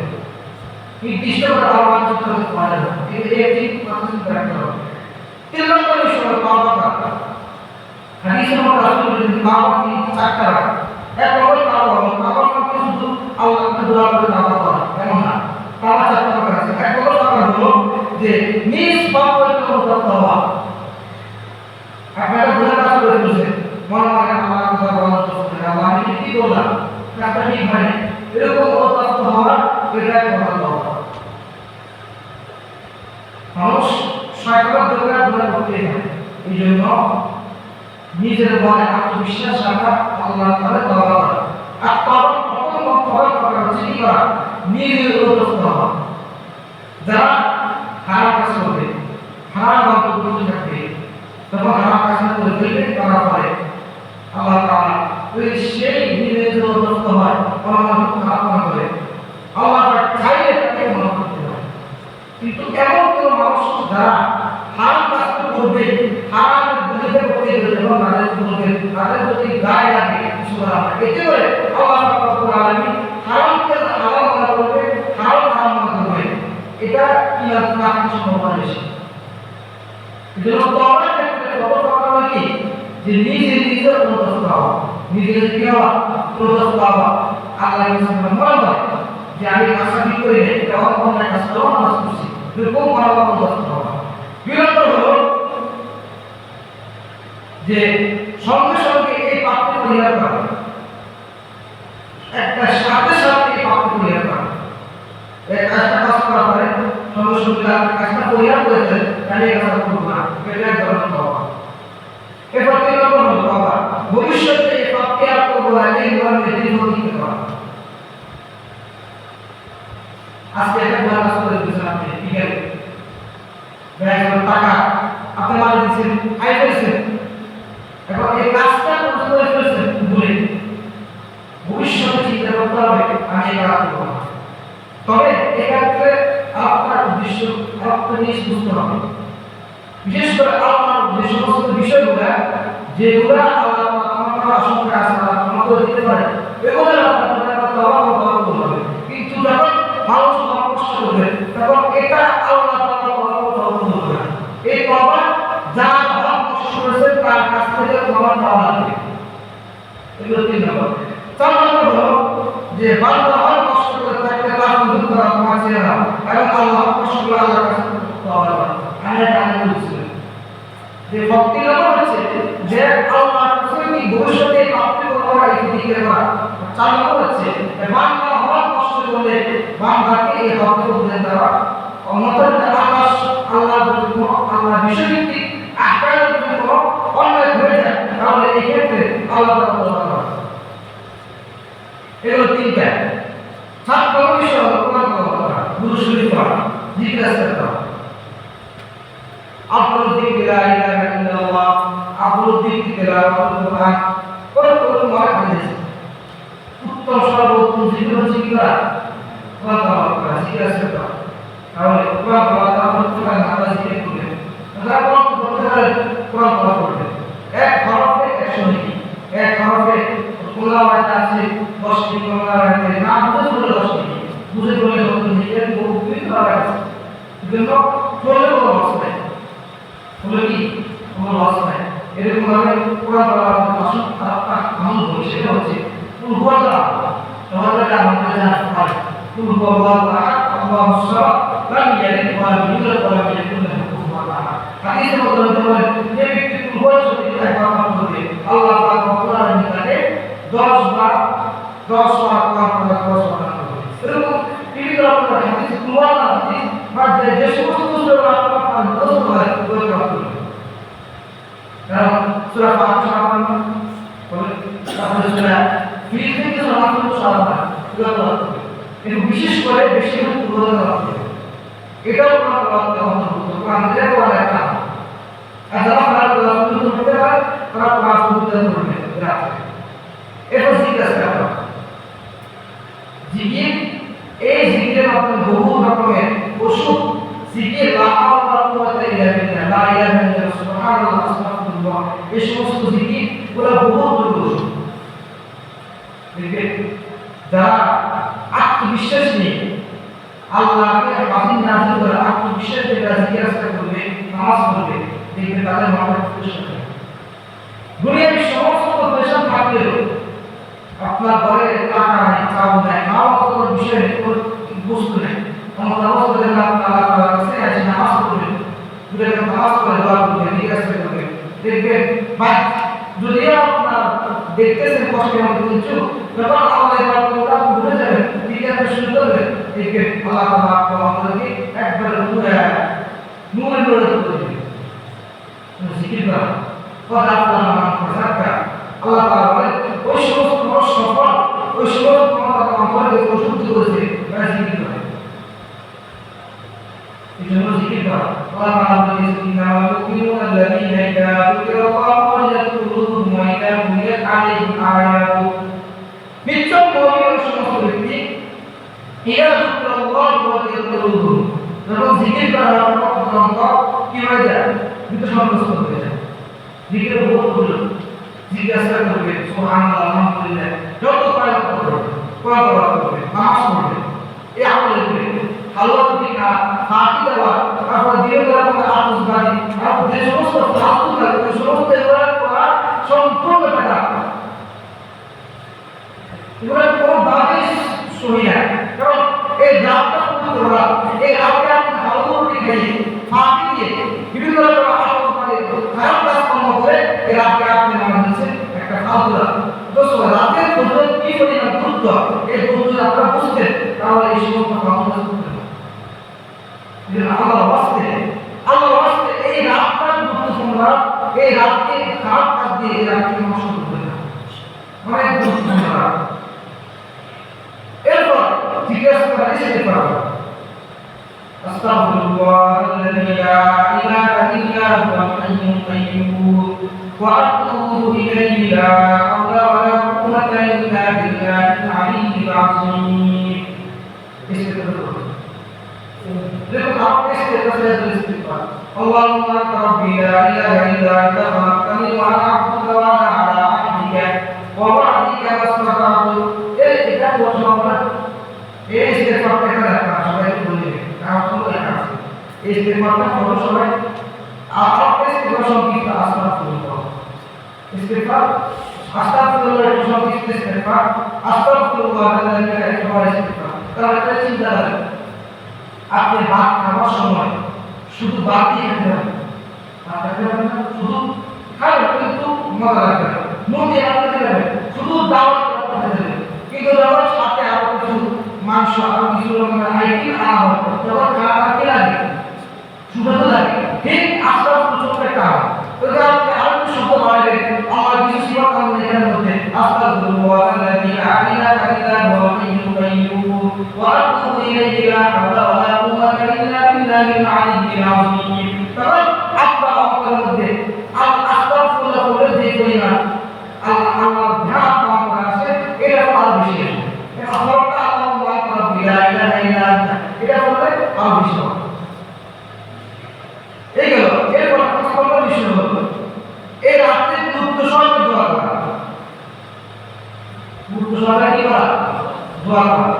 নির্দিষ্ট করে আল্লাহ করতে পারে না, এই কথা চিন্তা রাখতে হবে। 3 নম্বর বিষয় তওবা করা। হাদিসের মধ্যে রাসূল তওবা কি 4টা রাখা। এক নম্বর তওবা হলো তওবা করতে শুধু আল্লাহকে দোয়া করে তওবা করা, এমন না। তওবা 4টা প্রকার আছে। এক নম্বর তওবা হলো যে নিজ পাপ হইতে অনুতপ্ত হওয়া। আপনারা গুনাহ কাজ করে ফেলছেন, মনে মনে আল্লাহ তাআলা বলেন আল্লাহ আমি কি করলাম, কাজটা ঠিক হয় না, এরকম অনুতপ্ত হওয়া, এটাই তওবা। মানুষ শয়তানের দোকানে গুনাহ করতে হয়, এই জন্য নিজের মনে আত্মবিশ্বাস রাখা, আল্লাহ তাআলা তওবা করা। আর প্রথম করা হচ্ছে কি করা? নিজের অনুতপ্ত হওয়া। যারা খারাপ কাজ করবে, খারাপ মন্তব্য করতে থাকবে, তখন খারাপ কাজ করে ফেলবে, করার পরে আল্লাহ তাআলা সেই নিজের অনুতপ্ত হয়, অনন্ত খারাপ মনে করে আল্লাহ চাইলে তাকে মাফ করতে হয়। কিন্তু এমন কোন মানুষ যারা হারাম কাজ করবে, হারাম বুঝতে করতে যখন তাদের প্রতি গায়ে লাগে কিছু করা হয়, এতে করে আল্লাহ রাব্বুল আলামিন হারামকে হারাম মনে করবে, হারাম মনে করবে। এটা কি না সম্ভব বেশি। এজন্য তওবার ক্ষেত্রে তওবা করা কি? যে নিজে অনুতপ্ত হওয়া, নিজে কি হওয়া? অনুতপ্ত হওয়া। আল্লাহ মনে হয় যে আমি কাজটা ঠিক করি নাই, এটা অন্যায় কাজ করছি, এরকম অনুতপ্ত হওয়া। 2 নম্বর হলো যে সঙ্গে সঙ্গে এই পাপকে পরিহার করা, একটা সাথে সাথে এই পাপকে পরিহার করা। এই কাজটা কাজ করার পরে সঙ্গে সঙ্গে কাজটা পরিহার করে দেন, তাহলে এই কাজটা করবো না, এটা এক ধরনের তওবা। এরপর 3 নম্বর হলো তওবা ভবিষ্যতে এই পাপকে আর করবো না, এই ধরনের দৃঢ় করা। আজকে একটা গুনাহ কাজ করে দিয়েছেন আপনি, ঠিক আছে, ব্যাংক টাকা আপনি মারা দিচ্ছেন, আয় করেছেন, এখন এই কাজটা করে ফেলছেন ভুলে, ভবিষ্যতে চিন্তা করতে হবে আমি এই কাজ করবো না। তবে এক্ষেত্রে আপনার উদ্দেশ্য আপনার নিজ বুঝতে হবে। বিশেষ করে আপনার যে সমস্ত বিষয়গুলো যেগুলো আল্লাহ আপনার আশঙ্কা আছে আপনার করে দিতে পারে, এগুলো আপনার করতে হবে। কিন্তু যখন মানুষ কষ্ট করবে তখন এটা আল্লাহ করবে। এই তওবা যার হক কষ্ট করেছে তার কাছ থেকে তওবা পাওয়া লাগবে। এগুলো 3 নম্বর। 4 নম্বর হলো যে বান্দা হক কষ্ট করে থাকলে তার মধ্যে করা ক্ষমা চেয়ে নাও এবং আল্লাহ কষ্ট করে আল্লাহর কাছে তওবা করা। আমি বলছিলাম যে ভক্তি লক্ষণ হচ্ছে যে আল্লাহর কাছে কি ভবিষ্যতে প্রাপ্তি করা এই দিকে করা। 4 নম্বর হচ্ছে বান্দা হক কষ্ট করলে বান্দাকে এই হককে বুঝে দেওয়া। অন্যথায় আল্লাহ বিষয়ভিত্তিক আহকামের যদি কোনো অন্যায় হয়ে যায় তাহলে এই ক্ষেত্রে আল্লাহ তাআলা তওবা করা। এগুলো তিনটা। 7 নম্বর বিষয় হলো কোরআন তেলাওয়াত করা, দুরূদ শরীফ পড়া, জিকির আজকার করা। আফদালু যিকরি লা ইলাহা ইল্লাল্লাহ, আফদালু যিকরি তিলাওয়াতুল কুরআন। কোরআন মনে হাদিস উত্তম সর্বোত্তম জিকির হচ্ছে কি করা? কোরআন তেলাওয়াত করা, জিকির আজকার করা। তাহলে কোরআন তেলাওয়াত করা আমরা জিকির করব। যারা কোরআন পড়তে পারে কোরআন তেলাওয়াত করবে। এক হরফে 100 নেকি, এক হরফে কোলাওয়াত আছে 10 টি কোলাওয়াত আছে, না বুঝে বলে 10 টি, বুঝে বলে 10 টি, এর বহু কোলাওয়াত আছে। কিন্তু বলে কোনো লস নাই, বলে কি কোনো লস নাই। এরকম ভাবে কোরআন তেলাওয়াত আসুন আপনার আমল হবে, সেটা হচ্ছে কুল হুয়াল্লাহ, তাহলে আমাদের জানা হয় কুল হুয়াল্লাহু আহাদ আল্লাহুস সামাদ লাম ইয়ালিদ ওয়া লাম ইউলাদ ওয়া লাম ইয়াকুল লাহু কুফুওয়ান আহাদ। হাদিসে বলতে বলেন যে ব্যক্তি কুল হুয়াল্লাহু একবার পড়বে আল্লাহ পাক রব্বুল আলামিন তাকে 10 বার কোরআন পড়া 10 বার করবে। এরকম বিভিন্ন রকমের হাদিস কুল হুয়াল্লাহু হাদিস বা যে সমস্ত সূরা আপনারা পারেন 10 বার করে পড়তে হবে। কারণ সূরা ফাতিহা পড়ানো বলে তাহলে সূরা ফিল থেকে সমাপ্ত সূরা কিন্তু বিশেষ করে বেশি করে পূরণ করতে হবে। এটাও কোরআন তেলাওয়াত অন্তর্ভুক্ত, কোরআন দিলে কোরআন একটা। আর যারা কোরআন তেলাওয়াত করতে পারে তারা কোরআন পড়তে করবে রাতে। এরপর জিকির আজকার করা। জিকির, এই জিকিরের মাধ্যমে বহু রকমের ওষুধ জিকির, লা হাওলা ওয়া লা কুওয়াতা ইল্লা বিল্লাহ, লা ইলাহা ইল্লাল্লাহ, সুবহানাল্লাহ, আস্তাগফিরুল্লাহ, এই সমস্ত জিকির ওরা বহু ওষুধ। দেখবেন যারা আত্মবিশ্বাস নিয়ে আল্লাহকে বাতিল নাজিল করে আত্মবিশ্বাস নিয়ে যারা জিকির আজকার করবে, নামাজ পড়বে, দেখবেন তাদের মাথা ফ্রেশ হবে। দুনিয়ার সমস্ত পেশা থাকলেও আপনার ঘরে টাকা নেই, চাউল নেই, নামাজ পড়ার বিষয়ে কোনো বস্তু নেই, আমার নামাজ পড়ে আল্লাহ তাআলার কাছে আছে, নামাজ পড়বেন, দুটো নামাজ পড়ে দোয়া করবেন, জিকির আজকার করবেন, দেখবেন ভাই যদিও আপনার দেখতেছেন কষ্টের মধ্যে কিছু, যখন আল্লাহ এবার প্রোগ্রাম ভুলে যাবেন, বিজ্ঞাপন শুরু করবেন, দেখবেন আল্লাহ তাআলা আপনাদেরকে একবারে নূরে নূরে করে দিবেন। জিকির করা কথা আপনার নাম প্রসাদটা আল্লাহ তাআলা বলেন ওই সমস্ত মানুষ সফল, ওই সমস্ত মানুষ আমাকে প্রশুদ্ধ করেছে, তারা জিকির করে। এই জন্য জিকির করা আল্লাহ তাআলা বলেছেন ইন্নামাল মুমিনুনা আল্লাযীনা ইযা যুকিরাল্লাহু ওয়াজিলাত কুলুবুহুম ওয়া ইযা তুলিয়াত আলাইহিম আয়াতুহু। নিশ্চয় মুমিন সমস্ত ব্যক্তি ইযা যুকিরাল্লাহু ওয়াজিলাত কুলুবুহুম, যখন জিকির করা হয় তখন কি হয়ে যায়? ভিতর সন্তুষ্ট হয়ে যায়। জিকিরের বহুত হলো, জিকির আজকার করবে, সুবহানাল্লাহ, আলহামদুলিল্লাহ, যত পারে করবে, কোরআন তেলাওয়াত করবে, নামাজ পড়বে, এই আমল করবে। হালুয়া রুটি ফাঁকি দেওয়া, তারপর দিয়ে দেওয়া আতশবাজি, আর যে সমস্ত ফালতু কাজ, ওই সমস্ত এগুলো করা সম্পূর্ণ টাকা, এগুলো কোনোভাবেই সহি না। কারণ এই রাতটা পবিত্র রাত, এই রাতে আপনি হালুয়া রুটি খেয়ে ফাঁকি দিয়ে বিভিন্ন রকমের আতশবাজি খারাপ কাজ কর্ম করে এই রাতকে আপনি মনে হচ্ছে একটা ফালতু রাত। দোস্ত রাতের ফজর কি পরিমাণ গুরুত্ব, এই গুরুত্ব আপনারা বুঝতেন তাহলে এই সমস্ত ফালতু কাজ করতেন না। আল্লাহ ওয়াস্তে এই রাতটা গুরুত্বপূর্ণ রাত, এই রাতকে খারাপ কাজ দিয়ে এই রাতকে নষ্ট করবেন না, অনেক গুরুত্বপূর্ণ রাত। এরপর জিজ্ঞাসা করা ইস্তেগফার, আস্তাগফিরুল্লাহাল্লাযী লা ইলাহা ইল্লা হুয়াল হাইয়ুল কাইয়্যুম ওয়া আতুবু ইলাইহি লা হাওলা ওয়া লা কুওয়াতা ইল্লা বিল্লাহিল আলিয়্যিল আযীম। ইস্তেগফার দেখুন আপনি ইস্তেগফার আল্লাহুম্মা আনতা রাব্বী লা ইলাহা ইল্লা আনতা খালাকতানি ওয়া আনা আবদুকা ওয়া আনা আলা আহদিকা ওয়া ওয়া'দিকা মাসতাতা'তু। এটা বলছো আমরা এই ইস্তেগফারটা লেখা সবাই বলে কারণ তো লেখা আছে এই ইস্তেগফারটা বলো সবাই। আপনি ইস্তেগফার সংক্ষিপ্ত আস্তাগফিরুল্লাহ, ইস্তেগফার আস্তাগফিরুল্লাহ এর সংক্ষিপ্ত ইস্তেগফার আস্তাগফিরুল্লাহ আল্লাযী লা ইলাহা ইল্লা হুয়া। তাহলে এটা চিন্তা করেন আপনি ভাত খাওয়ার সময় শুধু ভাত দিয়ে খেতে হবে, ভাত খেতে হবে না, শুধু খাবেন কিন্তু মজা লাগবে না, মন দিয়ে ভাত খেতে হবে, শুধু দাওয়াত খেতে হবে, কিন্তু দাওয়ার সাথে আরো কিছু মাংস আরো কিছু রকমের আইটেম আনা হয়, তখন খাওয়া কি লাগে? সুগন্ধ লাগে। ঠিক আস্তে ছোট্ট একটা তবে আপনি আরো কিছু শব্দ বাড়াবেন, আমার কিছু সিবা কারণ এখানের মধ্যে আস্তাগফিরুল্লাহ আল্লাযী লা ইলাহা ইল্লা মিন আলিয়্যিন আযীম। তখন আপনার অন্তরের মধ্যে আস্তাগফিরুল্লাহ বলে যে পরিমাণ আল্লাহর ধ্যান করা আছে এটা আরো বেশি আসবে। এটা হরটা আল্লাহু আকবার লা ইলাহা ইল্লা আনতা এটা বললে আরো বেশি হবে। এই গেল এরপর কথা বলবো বিষয় হলো এই রাতে মুক্ত সময় দোয়া করা। মুক্ত সময় কি করা? দোয়া করা।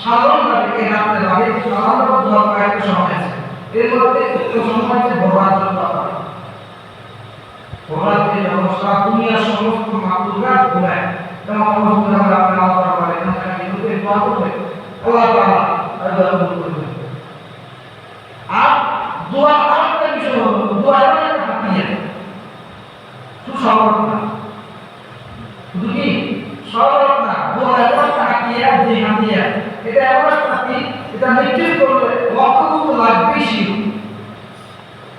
সাধারণভাবে এই রাতে ভাবে সাধারণত দোয়া করার একটা সময় আছে। এর মধ্যে একটা সময় আছে ভোররাত দোয়া করা। ভোররাতে যখন সারা দুনিয়ার সমস্ত মাখলুকাত ঘুমায় তখন আল্লাহ তাআলা আপনার আল্লাহ বলে এখানে কিন্তু দোয়া করবে আল্লাহ তাআলা দোয়া কবুল করবে। আর দোয়া আরেকটা বিষয় হলো দোয়া এমন একটা হাতিয়ার সুসংগত না, শুধু কি সরল না, দোয়া এমন একটা হাতিয়ার যে হাতিয়ার এটা এমন একটা হাতিয়ার এটা নিশ্চিত করলে ওয়াক্ত লাগবেই শিরু।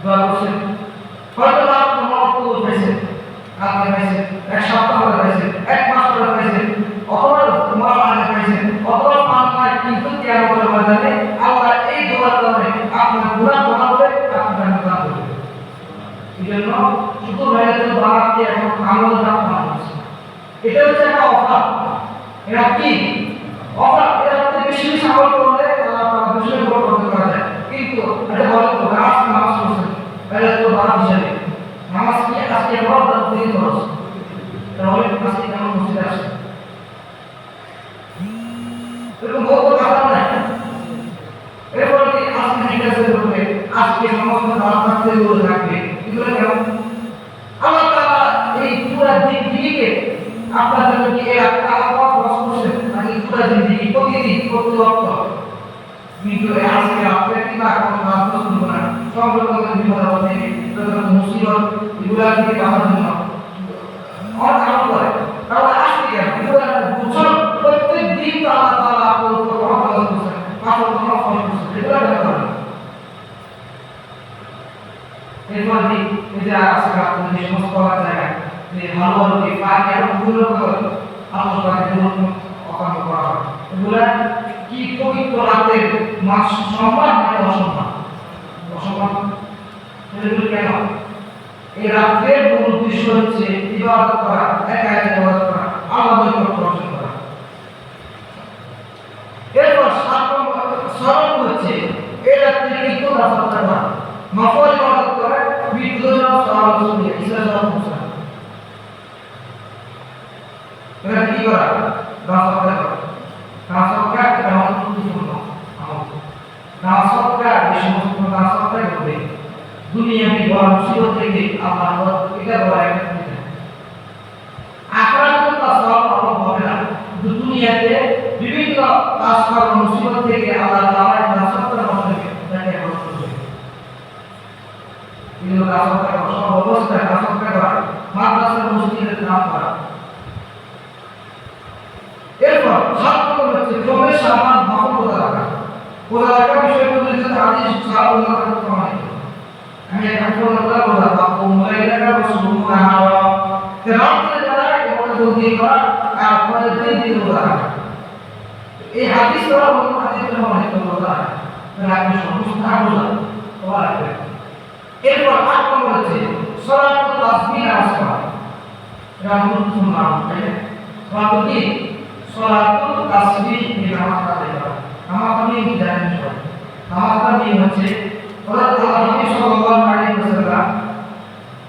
দোয়া করছেন হয়তো আপনি ওয়াক্ত উঠেছেন, আপনি পাইছেন এক সপ্তাহ পরে পাইছেন, এক মাস পরে পাইছেন, অথবা তোমার আগে পাইছেন, অথবা পান নাই, কিন্তু কিয়ামতের ময়দানে আল্লাহ এই দোয়ার কারণে আপনার গুনাহ ক্ষমা করে আপনার দান করবে। এজন্য শুধু লাইলাতুল বারাতকে এখন আমল রাখা হচ্ছে। এটা হচ্ছে একটা অফার। এটা কি অফার? এটা হচ্ছে বেশি বেশি আমল করলে আল্লাহ পাক বেশি বড় করতে পারা যায়। কিন্তু এটা বলে তো রাত নামাজ পড়ছেন লাইলাতুল বারাত হিসেবে নামাজ কি আজকে বড় দিন খরচ, তাহলে আজকে কেমন মসজিদে আসে এরকম বলতে পারলাম না। এরপর কি আজকে নিকাশে করবে, আজকে সমস্ত দাওয়াত থাকতে বলে থাকবে, এগুলো কেমন? আল্লাহ তাআলা এই পুরা জিন্দেগিকে আপনার জন্য কি এর একটা আলাদা খরচ করছেন নাকি পুরা জিন্দেগি প্রতিদিন প্রতি ওয়াক্ত? কিন্তু আজকে আপনার কি না কোনো কাজ করতে না সব রকমের বিপদ আপদে মুসিবত এগুলা থেকে বাঁচার জন্য অনেক কাজ করে। তাহলে আজকে কেন পুরা বছর প্রত্যেক দিন তো আল্লাহ তাআলা আপনার উপর রহমত করছেন, আপনার উপর রহমত করছেন, এগুলা কেন করেন? এরপর এই যে আজকে আপনার যে সমস্ত জায়গায় যে ভালো ভালো যে পাখি আর গুলো করে আল্লাহ পাকে দূর অকাম করা হয়, এগুলা কি পবিত্র রাতের মাস সম্মান নাকি অসম্মান? অসম্মান। এগুলো কেন? এই রাতের মূল উদ্দেশ্য হচ্ছে ইবাদত করা, একা একা ইবাদত করা, আল্লাহর নিকট অর্জন করা। এরপর ৭ নম্বর সরল হচ্ছে এই রাতে কিন্তু রাফা করা, নফল ইবাদত করা, বিদ্রোহ সওয়াল শুনিয়ে ইসলাম মুসলমান। এটা কি করা? রাফা করা। রাফা এটা গুরুত্বপূর্ণ আমল। রাফা এই সমস্ত রাফা করবে দুনিয়াবি বড় মুসিবত থেকে আল্লাহ এটা বড় একটা কথা। আখিরাতে তো সওয়াব পাওয়া হবে না, দুনিয়াতে বিভিন্ন কাজকর্ম মুসিবত থেকে আল্লাহ তাআলা রাফার মাধ্যমে তাকে হেফাজত করবে। এই রাফার সব অবস্থায় রাফা করা, মাদ্রাসা মসজিদের নাম করা। এরপর ৭ নম্বর হচ্ছে জমির সামান নকল রোজা রাখা। রোজা রাখা বিষয়গুলো যদি হাদিস সাহাবাদের দ্বারা প্রমাণিত। আমি একটা রোজা রাখবো মুলাইলাকা রাসূলুল্লাহ রাতের বেলা এটা জলদি করা আর পরের দিন রোজা রাখা। এই হাদিস দ্বারা অন্য হাদিস প্রমাণিত রোজা রাখা সমস্ত রোজা তোলা রাখবে। এরপর ৮ নম্বর হচ্ছে সালাতুল তাসবিহ নামাজ পড়া। এটা গুরুত্বপূর্ণ নাম, তাই না? সালাতুল তাসবিহ নামাজ পড়া। নামাজ নিয়ে জানেন সবাই। নামাজটা নিয়ে হচ্ছে হযরত নবী সাল্লাল্লাহু আলাইহি ওয়াসাল্লাম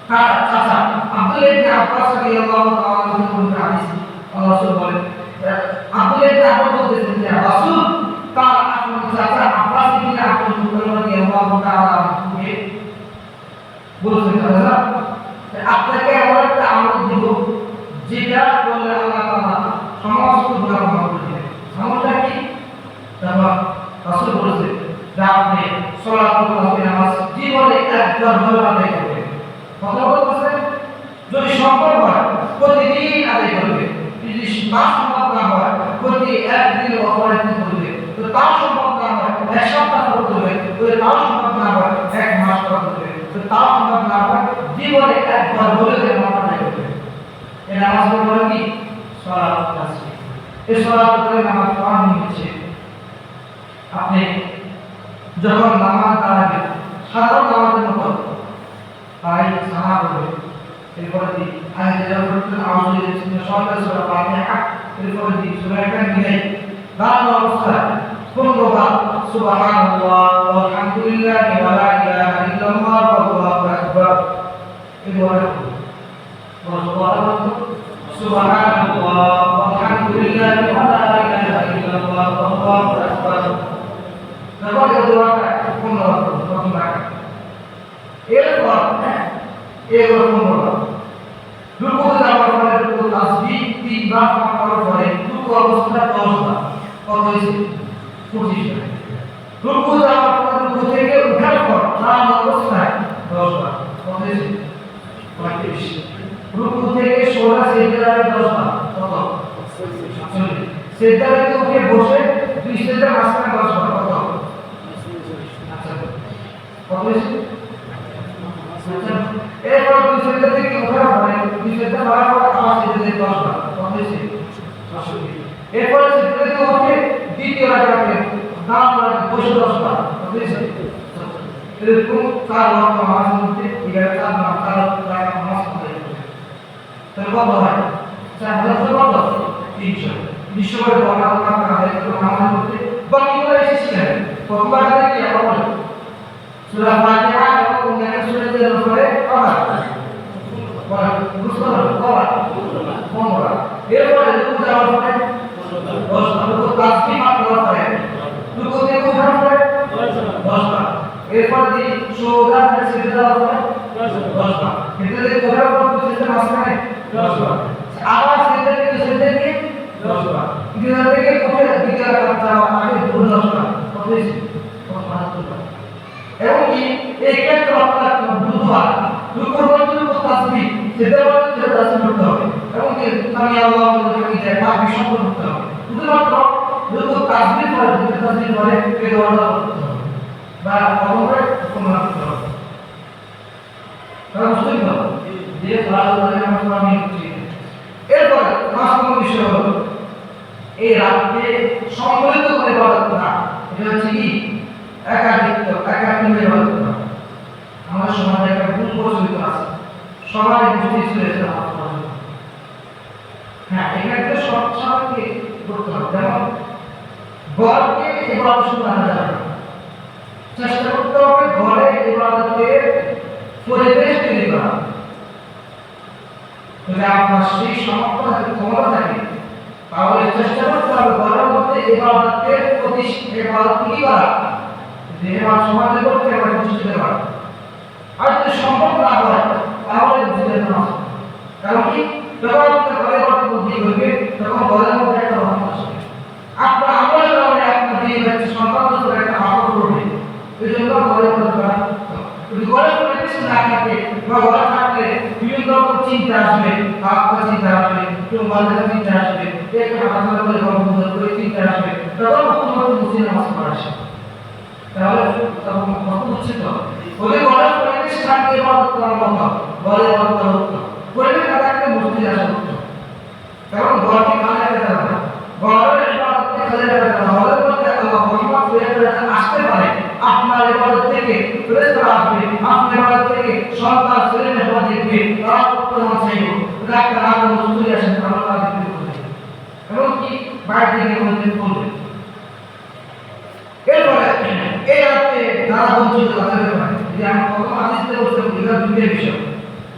তার চাচা আব্দুল্লাহ ইবনে আব্বাস রাদিয়াল্লাহু তাআলা আনহু হাদিস রাসূল বলেন, আব্দুল্লাহ ইবনে আব্বাস বলতেছেন যে রাসূল তার আপনার চাচা আব্বাস ইবনে আব্দুল মুত্তালিব রাদিয়াল্লাহু তাআলা আনহুকে বলছেন, চাচা আপনাকে এমন একটা আমল দিব যেটা করলে আল্লাহ তাআলা সমস্ত গুনাহ মাফ করে দিবেন। আমলটা কি? তারপর রাসূল বলেছেন যে আপনি সালাতুল তাসবিহ নামাজ জীবনে একবার হলেও আদায় করবেন। কথা বলতেছেন যদি সম্ভব হয় প্রতিদিন আদায় করবে, যদি না সম্ভব না হয় প্রতি একদিন অপরাধ করবে, তো তাও সম্ভব না হয় এক সপ্তাহ পর করবে, যদি তাও সম্ভব না হয় এক মাস পর করবে, তো তাও সম্ভব না হয় জীবনে একবার হলেও নামাজ আদায় করবে। এই নামাজ বলে কি? সালাতুল তাসবিহ। এই সালাতুল নামাজ পড়া হচ্ছে আপনি যখন নামাজ দাঁড়াবে সাধারণ নামাজের মতো তাই সাহা করবে এরপরে দি আয় যেরকম আওয়াজ দিয়েছিল সরকার সূরা ফাতিহা এরপরে দি সূরা একটা মিলাই দাঁড়ানো অবস্থায় 15 বার সুবহানাল্লাহ ওয়ালহামদুলিল্লাহ ওয়া লা ইলাহা ইল্লাল্লাহ ওয়াল্লাহু আকবার এরপরে সুবহানাল্লাহ ওয়ালহামদুলিল্লাহ ওয়া লা ইলাহা ইল্লাল্লাহ ওয়াল্লাহু আকবার তারপর এই দোয়াটা 15 বার প্রথম রাকাত এরপর এগুলো 15 বার রুকুতে যাওয়ার পরে রুকু তাসবিহ 3 বার পাঠ করার পরে রুকু অবস্থায় 10 বার কত হয়েছে 25 বার রুকু যাওয়ার পরে রুকু থেকে ওঠার পর নাম অবস্থায় 10 বার কত হয়েছে 35 রুকু থেকে সোজা সিজদায় 10 বার কত 40 সিজদা থেকে উঠে বসে দুই সিজদার মাঝখানে 10 বার কত আচ্ছা কত হয়েছে এরপর দুই সিজদা থেকে ওঠার পরে দুই সিজদা করার পর আবার সিজদায় 10 বার কত হয়েছে 60 এরপর সিজদা থেকে উঠে দ্বিতীয় রাকাতে নাম বসে 10 বার কত হয়েছে এরকম 4 ওয়াক্ত নামাজের মধ্যে 11 রাকাত নামাজ পড়ে তাহলে কত হয় 4000 কত 300 বিশ্বরে বলা করা হয় তো নামাজের মধ্যে বাকিগুলো এসেছে প্রথমবার কি আবার সূরা ফাতিহা এবং অন্যান্য সূরাদের উপরে আবার বলা বুঝতে পারো কবার 15 এরপরে রুকু যাওয়ার পরে 10 রুকু তাসবিহ পাঠ করার পরে রুকু থেকে ওঠার পরে 10 বার এরপর দি সোজা সিজদা দেওয়ার পরে 10 বার সিজদা থেকে ওঠার পর সিজদা মাঝখানে 10 বার আবার সিজদা থেকে 10 বার সিজদা থেকে উঠে দ্বিতীয় রাকাত যাওয়ার আগে 10 বার কত হয়েছে 75 বার এবং কি এই ক্ষেত্রে আপনার দুবার রুকুর মধ্যে রুকু তাসবিহ সিজদা মধ্যে তাসবিহ করতে হবে এবং কি আমি আল্লাহর মধ্যে কি যে পাক সম্পূর্ণ করতে হবে শুধুমাত্র রুকু তাসবিহ পরে তাসবিহ পরে এই দোয়াটা করতে হবে বা অবশ্যই কোমর করতে হবে কারণ বুঝতে হবে যে ভালো করে আমরা আমি করছি এরপর 5 নম্বর বিষয় হলো এই রাতে সম্মিলিত করে ইবাদত করা এটা হচ্ছে কি একাকিত্ব ইবাদত করা আমাদের সমাজে একটা ভুল প্রচলিত আছে সবাই বুঝতে চলেছে হ্যাঁ এখানে সব সবাইকে করতে হবে যেমন গড়কে ইবাদত শুরু করা যাবে না চেষ্টা করতে হবে ঘরে ইবাদতের পরিবেশ তৈরি করা যদি আপনার সেই সামর্থ্য থাকে ক্ষমতা থাকে তাহলে চেষ্টা করতে হবে ঘরের মধ্যে ইবাদতের ইবাদত কি করা যে ইবাদত সমাজে করতে হবে বুঝতে পারা আর যদি সম্ভব না হয় তাহলে বুঝতে না কারণ কি যখন আপনি ঘরের মধ্যে বুদ্ধি করবে তখন ঘরের মধ্যে একটা রহমত আসবে আপনার আমলের কারণে আপনার দিয়ে যাচ্ছে সন্তানদের উপরে একটা আঘাত করবে এই জন্য ঘরের মধ্যে করা যদি ঘরের পরিবেশ না থাকে বা ঘরে থাকলে বিভিন্ন রকম চিন্তা আসবে আপনার চিন্তা আসবে কেউ মাঝে চিন্তা আসবে একটু হাঁটাচলা করে গল্প করে চিন্তা আসবে তখন প্রথমত মুসলিম নামাজ পড়া আসে তাহলে তখন কত হচ্ছে তো বলে ঘরের পরিবেশ থাকলে ইবাদত করার মতো ঘরে ইবাদত করার মতো পরিবেশ না থাকলে মসজিদে আসা হতো কারণ ঘরটি খালি রাখা যাবে না ঘরের ইবাদতকে খালি রাখা যাবে না ঘরের মধ্যে আল্লাহ রহমত ফেরেশতা আসতে পারে আপনার ইবাদত থেকে ফেরেশতা আসবে আপনার ইবাদত থেকে সন্তান ছেলে মেয়ে দেখবে তারা প্রমাণ চাইবে এটা একটা নাম মজুরি আসে আল্লাহ তাআলা দিবে এবং কি বাইরে থেকে মধ্যে বলবে এরপরে এই রাতে যারা বঞ্চিত তাদের ব্যাপারে যে আমরা প্রথম হাদিসে বলতে এটা দুইটা বিষয়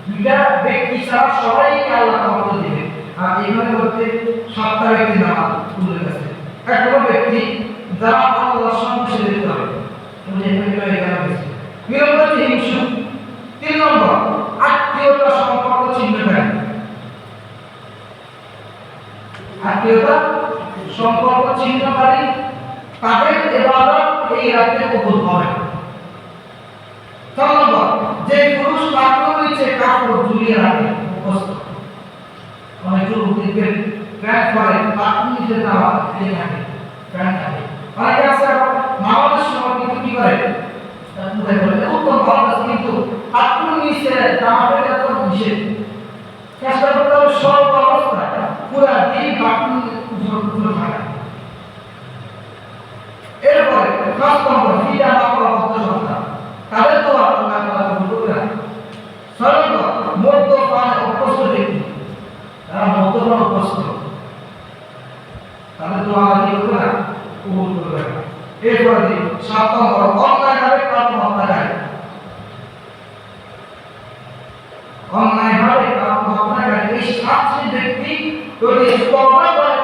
দুইটা ব্যক্তি ছাড়া সবাইকে আল্লাহ ক্ষমতা দিবে আর এখানে বলতে 7টা ব্যক্তি নাম উল্লেখ আছে এক নম্বর ব্যক্তি যারা আল্লাহর সন্তুষ্টি দিতে হবে দুই নম্বর হিংসু 3 নম্বর আত্মীয়তা সম্পর্ক ছিন্নকারী আত্মীয়তা সম্পর্ক ছিন্নকারী তাদের ইবাদত এই রাতে কবুল হবে না 4 নম্বর যে পুরুষ পাত্র নিচে কাপড় ঝুলিয়ে রাখে উপস্থিত অনেক লোক দেখবেন প্যান্ট পরে পাত্র নিচে দেওয়া দিয়ে থাকে প্যান্ট থাকে অনেকে আছে নামাজের সময় কিন্তু কি করে মুখে বলে উত্তম ভালো আছে কিন্তু পাত্র নিচে জামা পরে এত নিষেধ চেষ্টা করতে হবে সর্ব অবস্থায় পুরা দিন পাত্র উপর থাকা এরপরে 5 নম্বর ফিটা এরপরে 7 নম্বর অন্যায়ভাবে প্রাপ্ত হত্যাকারী। অন্যায়ভাবে প্রাপ্ত হত্যাকারী এই 7টি ব্যক্তি যদি তওবা করে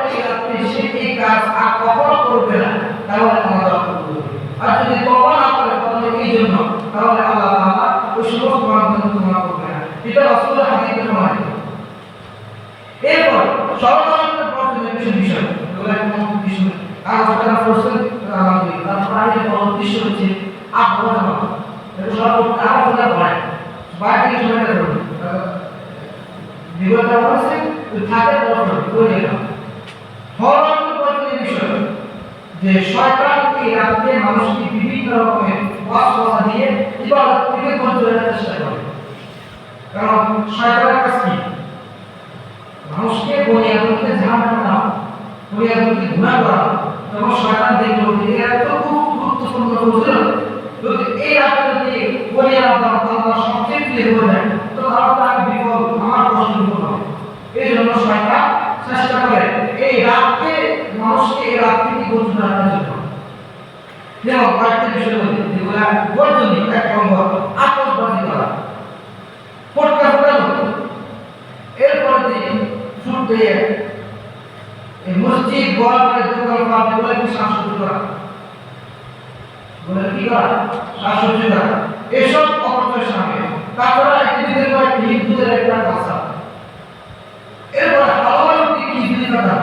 সে এই কাজ আর কখনো করবে না, তাহলে আমাদের করবে। আর যদি তওবা না করে তাহলে এই জন্য, তাহলে আল্লাহ তাআলা ওই সমস্ত মানুষদের ক্ষমা করবে না। এটা রাসূলের হাদিসে প্রমাণিত। এরপর সর্বসাধারণের প্রয়োজনীয় কিছু বিষয়, এগুলো কোন বিষয় আলোচনা করছেন আলহামদুলিল্লাহ। তার বাইরে বড় উদ্দেশ্য হচ্ছে আবহাওয়া। এটা সর্বপ্রথম আলোচনা করে বাইরে সময়টা করবে বিগত বলছে থাকে বড় করে না। হরণ প্রয়োজনীয় বিষয় যে শয়তান এই রাতে মানুষকে বিভিন্ন রকমের ওয়াসওয়াসা দিয়ে ইবাদত থেকে বঞ্চিত করার চেষ্টা করে। কারণ শয়তানের কাজ কি? মানুষকে বুনিয়াদকে জাহান্নামে নাও, বুনিয়াদকে গুনাহ করা। তখন শয়তান দেখলো যে এরা তো খুব গুরুত্বপূর্ণ ফজিলত, যদি এই রাতে যদি বুনিয়াদ আল্লাহ সবচেয়ে প্রিয় হয়ে যায় তো তাহলে তার বিপদ আমার কষ্ট বিপদ হবে। এই জন্য শয়তান চেষ্টা করে এই রাতে মানুষকে এই রাত থেকে বঞ্চিত রাখার জন্য। যেমন কয়েকটি বিষয় বলি যেগুলো বর্জনীয়। 1 নম্বর আতশবাজি করা, ফটকা ফোটানো। এরপরে ফুটে এই মসজিদ গোয়ালের দোকান পাট এগুলো কি শ্বাসরোধ করা, বলে কি করা শ্বাসরোধ করা, এসব অপচয় সামনে। তাছাড়া একদিনের পর হিন্দুদের একটা কথা। এরপরে হাওয়ার খিচুড়ি করা,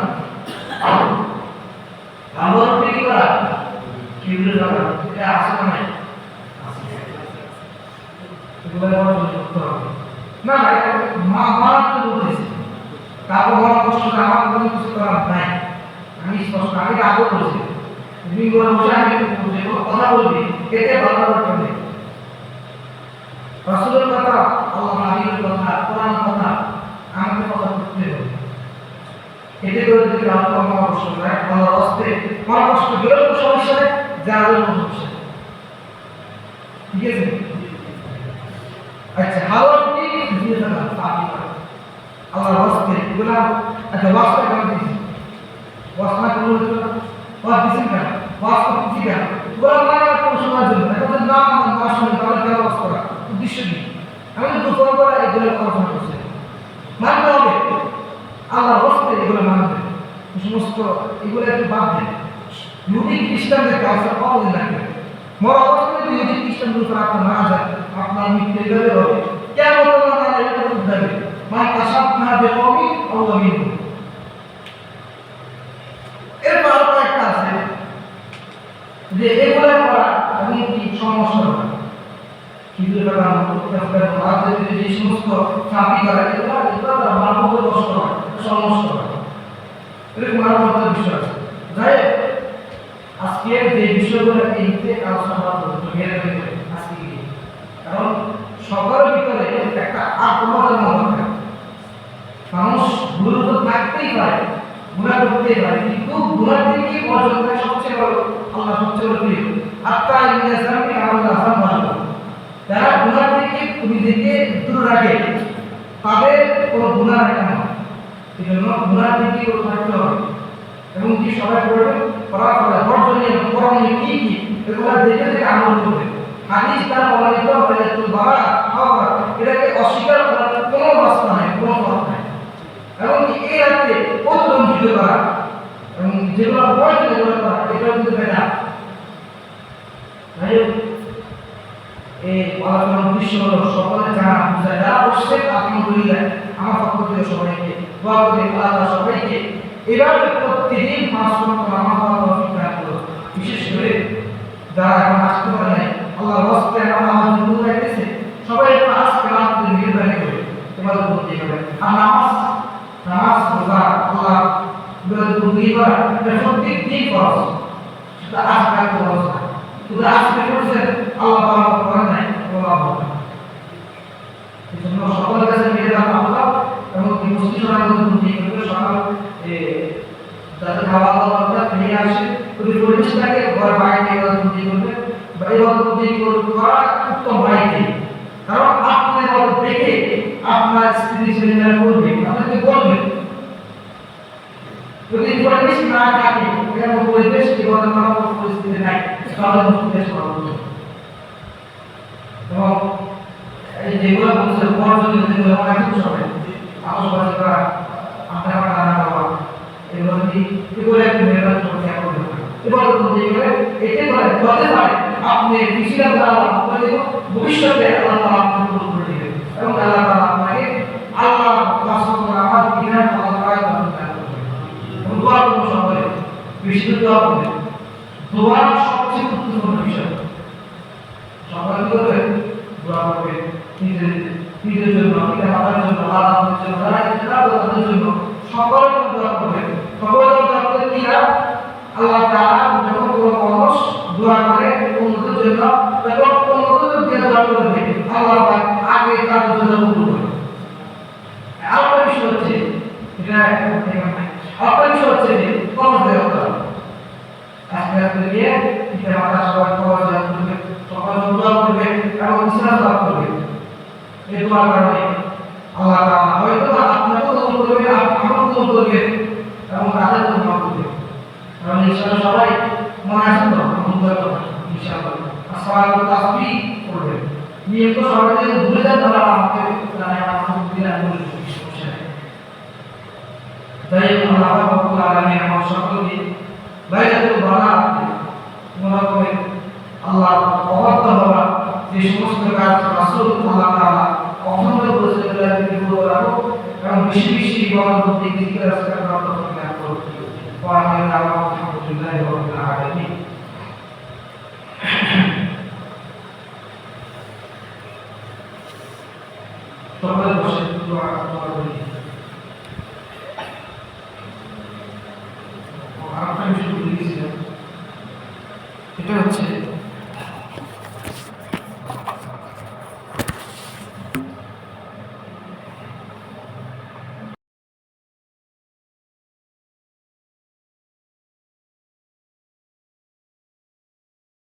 হাওয়ার কি করা খিচুড়ি করা, এটা আছে না নাই? এগুলো করতে হবে না না, এটা মারা তো বলতেছি। তারপর বড় কষ্ট আমার কোনো কিছু করার নাই, আমি স্পষ্ট আমি আগে বলছি তুমি বলে বসে আমি কথা বলবি এতে ভালো করতে রাসূলের কথা, আল্লাহ নবীর কথা, কোরআন কথা আমাকে কথা করতে হবে। এতে করে যদি আল্লাহ আমার কষ্ট হয় আল্লাহ রাস্তে আমার কষ্ট গেলেও সমস্যা নেই, যাওয়ার সমস্যা। ঠিক আছে? আচ্ছা হাওয়া কি দিয়ে না পানি করা আল্লাহ রাস্তে এগুলো একটা ওয়াসনা করে দিয়েছে। ওয়াসনা করে ওয়াস দিছেন কেন? ওয়াস করতেছি কেন? ওরা মানে কোনো সময়ের জন্য এখন না আমার শুনে তাহলে কেন ওয়াস করা উদ্দেশ্য কি? আমি তো দুপুর করে এগুলো আলোচনা করছি। মানতে হবে আল্লাহ রাস্তে এগুলো মানতে, সমস্ত এগুলো একটু বাদ দেন। ইহুদি খ্রিস্টানদের কাছে কতদিন লাগবে? মরা অবস্থায় ইহুদি খ্রিস্টানদের উপর আপনার না যায় আপনার মৃত্যু এভাবে হবে। কেমন না এটা করতে হবে মানে কাসাব না বেকমি আল্লাহ মিনহু। এরপর আরো একটা আছে যে এগুলো করা এবং কি সমস্যা হয় কিন্তু এটা আমাদের যে সমস্ত চাপি করা এগুলো মানবকে কষ্ট হয়, সমস্যা হয়। এরকম আরো একটা বিষয় আছে। যাই আজকে যে বিষয়গুলো এইতে আলোচনা করা হলো আজকে কারণ সবার ভিতরে একটা আত্মমতের মত থাকে। মানুষ ভুল তো থাকতেই পারে, গুনাহ করতেই পারে, কিন্তু গুনাহ থেকে পর্যন্ত সবচেয়ে বড় আল্লাহ সবচেয়ে বড় প্রিয়। আত্মা ইনসানকে আল্লাহ ভালো। যারা গুনাহ থেকে নিজেকে দূর রাখে তাদের কোনো গুনাহ হয় না। এই জন্য গুনাহ থেকে থাকতে হবে এবং কি সবাই করবে করার পরে বর্জনীয় করণীয় কি কি এগুলো দেখে দেখে আমল করবে। হাদিস দ্বারা প্রমাণিত হয়ে বাবা খাওয়া এটাকে অস্বীকার করার কোনো রাস্তা নাই, কোনো পথ নাই। এবং এই রাতে প্রতিবন্ধিত করা এবং যেগুলো বয়স এগুলো করা এটাও কিন্তু বেড়া। এই আলোচনার উদ্দেশ্য হলো সকলে জানা বুঝায় যারা বসছে আলহামদুলিল্লাহ আমার পক্ষ থেকে সবাইকে দোয়া করি আল্লাহ সবাইকে এভাবে প্রতিদিন 5 ওয়াক্ত নামাজ পড়ার তৌফিক দান করুন। বিশেষ করে যারা এখন আসতে পারে নাই আল্লাহ রাস্তে নামাজ পড়তে যাইতেছে সবাই একটু আজকে রাতে মেহরবানি করে তোমাদের করতে হবে। আর নামাজ রোজা আল্লাহ বন্ধুই করা এটা প্রত্যেক দিন ফরজ, সেটা আজকে ফরজ না। শুধু আজকে করছেন আল্লাহ পাক করেন নাই আল্লাহ পাক। এই জন্য সকলের কাছে মেহরবান আল্লাহ এবং মুসলিম সমাজের বন্ধুই করবে সকাল যাতে খাওয়া দাওয়া নিয়ে আসে যদি পরিবেশটাকে ঘর বাইরে বন্ধুই করবে বা এই বন্ধুই করা উত্তম বাইরে। কারণ আপনার বন্ধু দেখে আপনার স্ত্রী ছেলেরা করবে আপনাকে বলবে যদি পরিবেশ না থাকে, এরকম পরিবেশ জীবনের কোনো পরিস্থিতি নাই, তাহলে মুসলিম সর্বোচ্চ। এবং এই যেগুলো বলছে পরজনীয় যেগুলো অনেক সময় আলোচনা করা আমরা জানা বাবা এগুলো কি এগুলো একটু মেহনত করতে হবে। এবার বলতে গেলে এতে করে হতে পারে আপনি কৃষিরা দ্বারা আপনাকে ভবিষ্যতে আল্লাহ তাআলা আপনাকে কবুল করে দিবেন এবং আল্লাহ তাআলা আপনাকে আল্লাহ রাসূলের আমার বিধান পালন করার তৌফিক দান করবেন। এবং দোয়া করব সকলে, বেশি দোয়া করবেন। দোয়া সবচেয়ে গুরুত্বপূর্ণ বিষয়। সকলে কি করবেন? দোয়া করবেন নিজের জন্য, পিতা মাতার জন্য, আল্লাহর জন্য, যারা ইসলাম তাদের জন্য সকলের জন্য দোয়া করবেন। সকলের দোয়া করতে কি না? আল্লাহ তাআলা যখন কোনো মানুষ দোয়া করে উন্নতির জন্য, তখন উন্নতির জন্য দোয়া করবে আল্লাহ পাক আগে তার জন্য কবুল করে। আরেকটা বিষয় হচ্ছে এটা আরেকটা বিষয় হচ্ছে যে কবর দেওয়া আজকে আপনি গিয়ে পিতা মাতা সবাই কবর দেওয়া করবে, সকল দোয়া করবে এবং ইসলাম দোয়া করবে। এই দোয়ার কারণে আল্লাহ তাআলা হয়তো আপনাকেও কবুল করবে, আমাকেও কবুল করবে এবং তাদেরকেও মাফ করবে। কারণ ইনশাআল্লাহ সবাই মনে আছে তো দোয়া করবে ইনশাআল্লাহ। আসসালামু তাসবিহ করবে। নিয়ে তো সবাই যদি ভুলে যান তাহলে আমাকে জানাই, আমাকে দিলে আমি বলে দিই, সমস্যা নেই। তাই আল্লাহ রাব্বুল আলামিন আমার সকলকে বাইরাতুল বারাত মনে করে আল্লাহ অবাধ্য হওয়া যে সমস্ত কাজ রাসূল আল্লাহ তাআলা পছন্দ করেছেন সেগুলোকে পুরো রাখো এবং বেশি বেশি ইবাদত করতে জিকির আজকার করার তৌফিক দান করো। ওয়া আলহামদুলিল্লাহি রাব্বিল আলামিন। সকলে বসে দোয়া করি। আরেকটা বিষয় বলে গেছিলাম, এটা হচ্ছে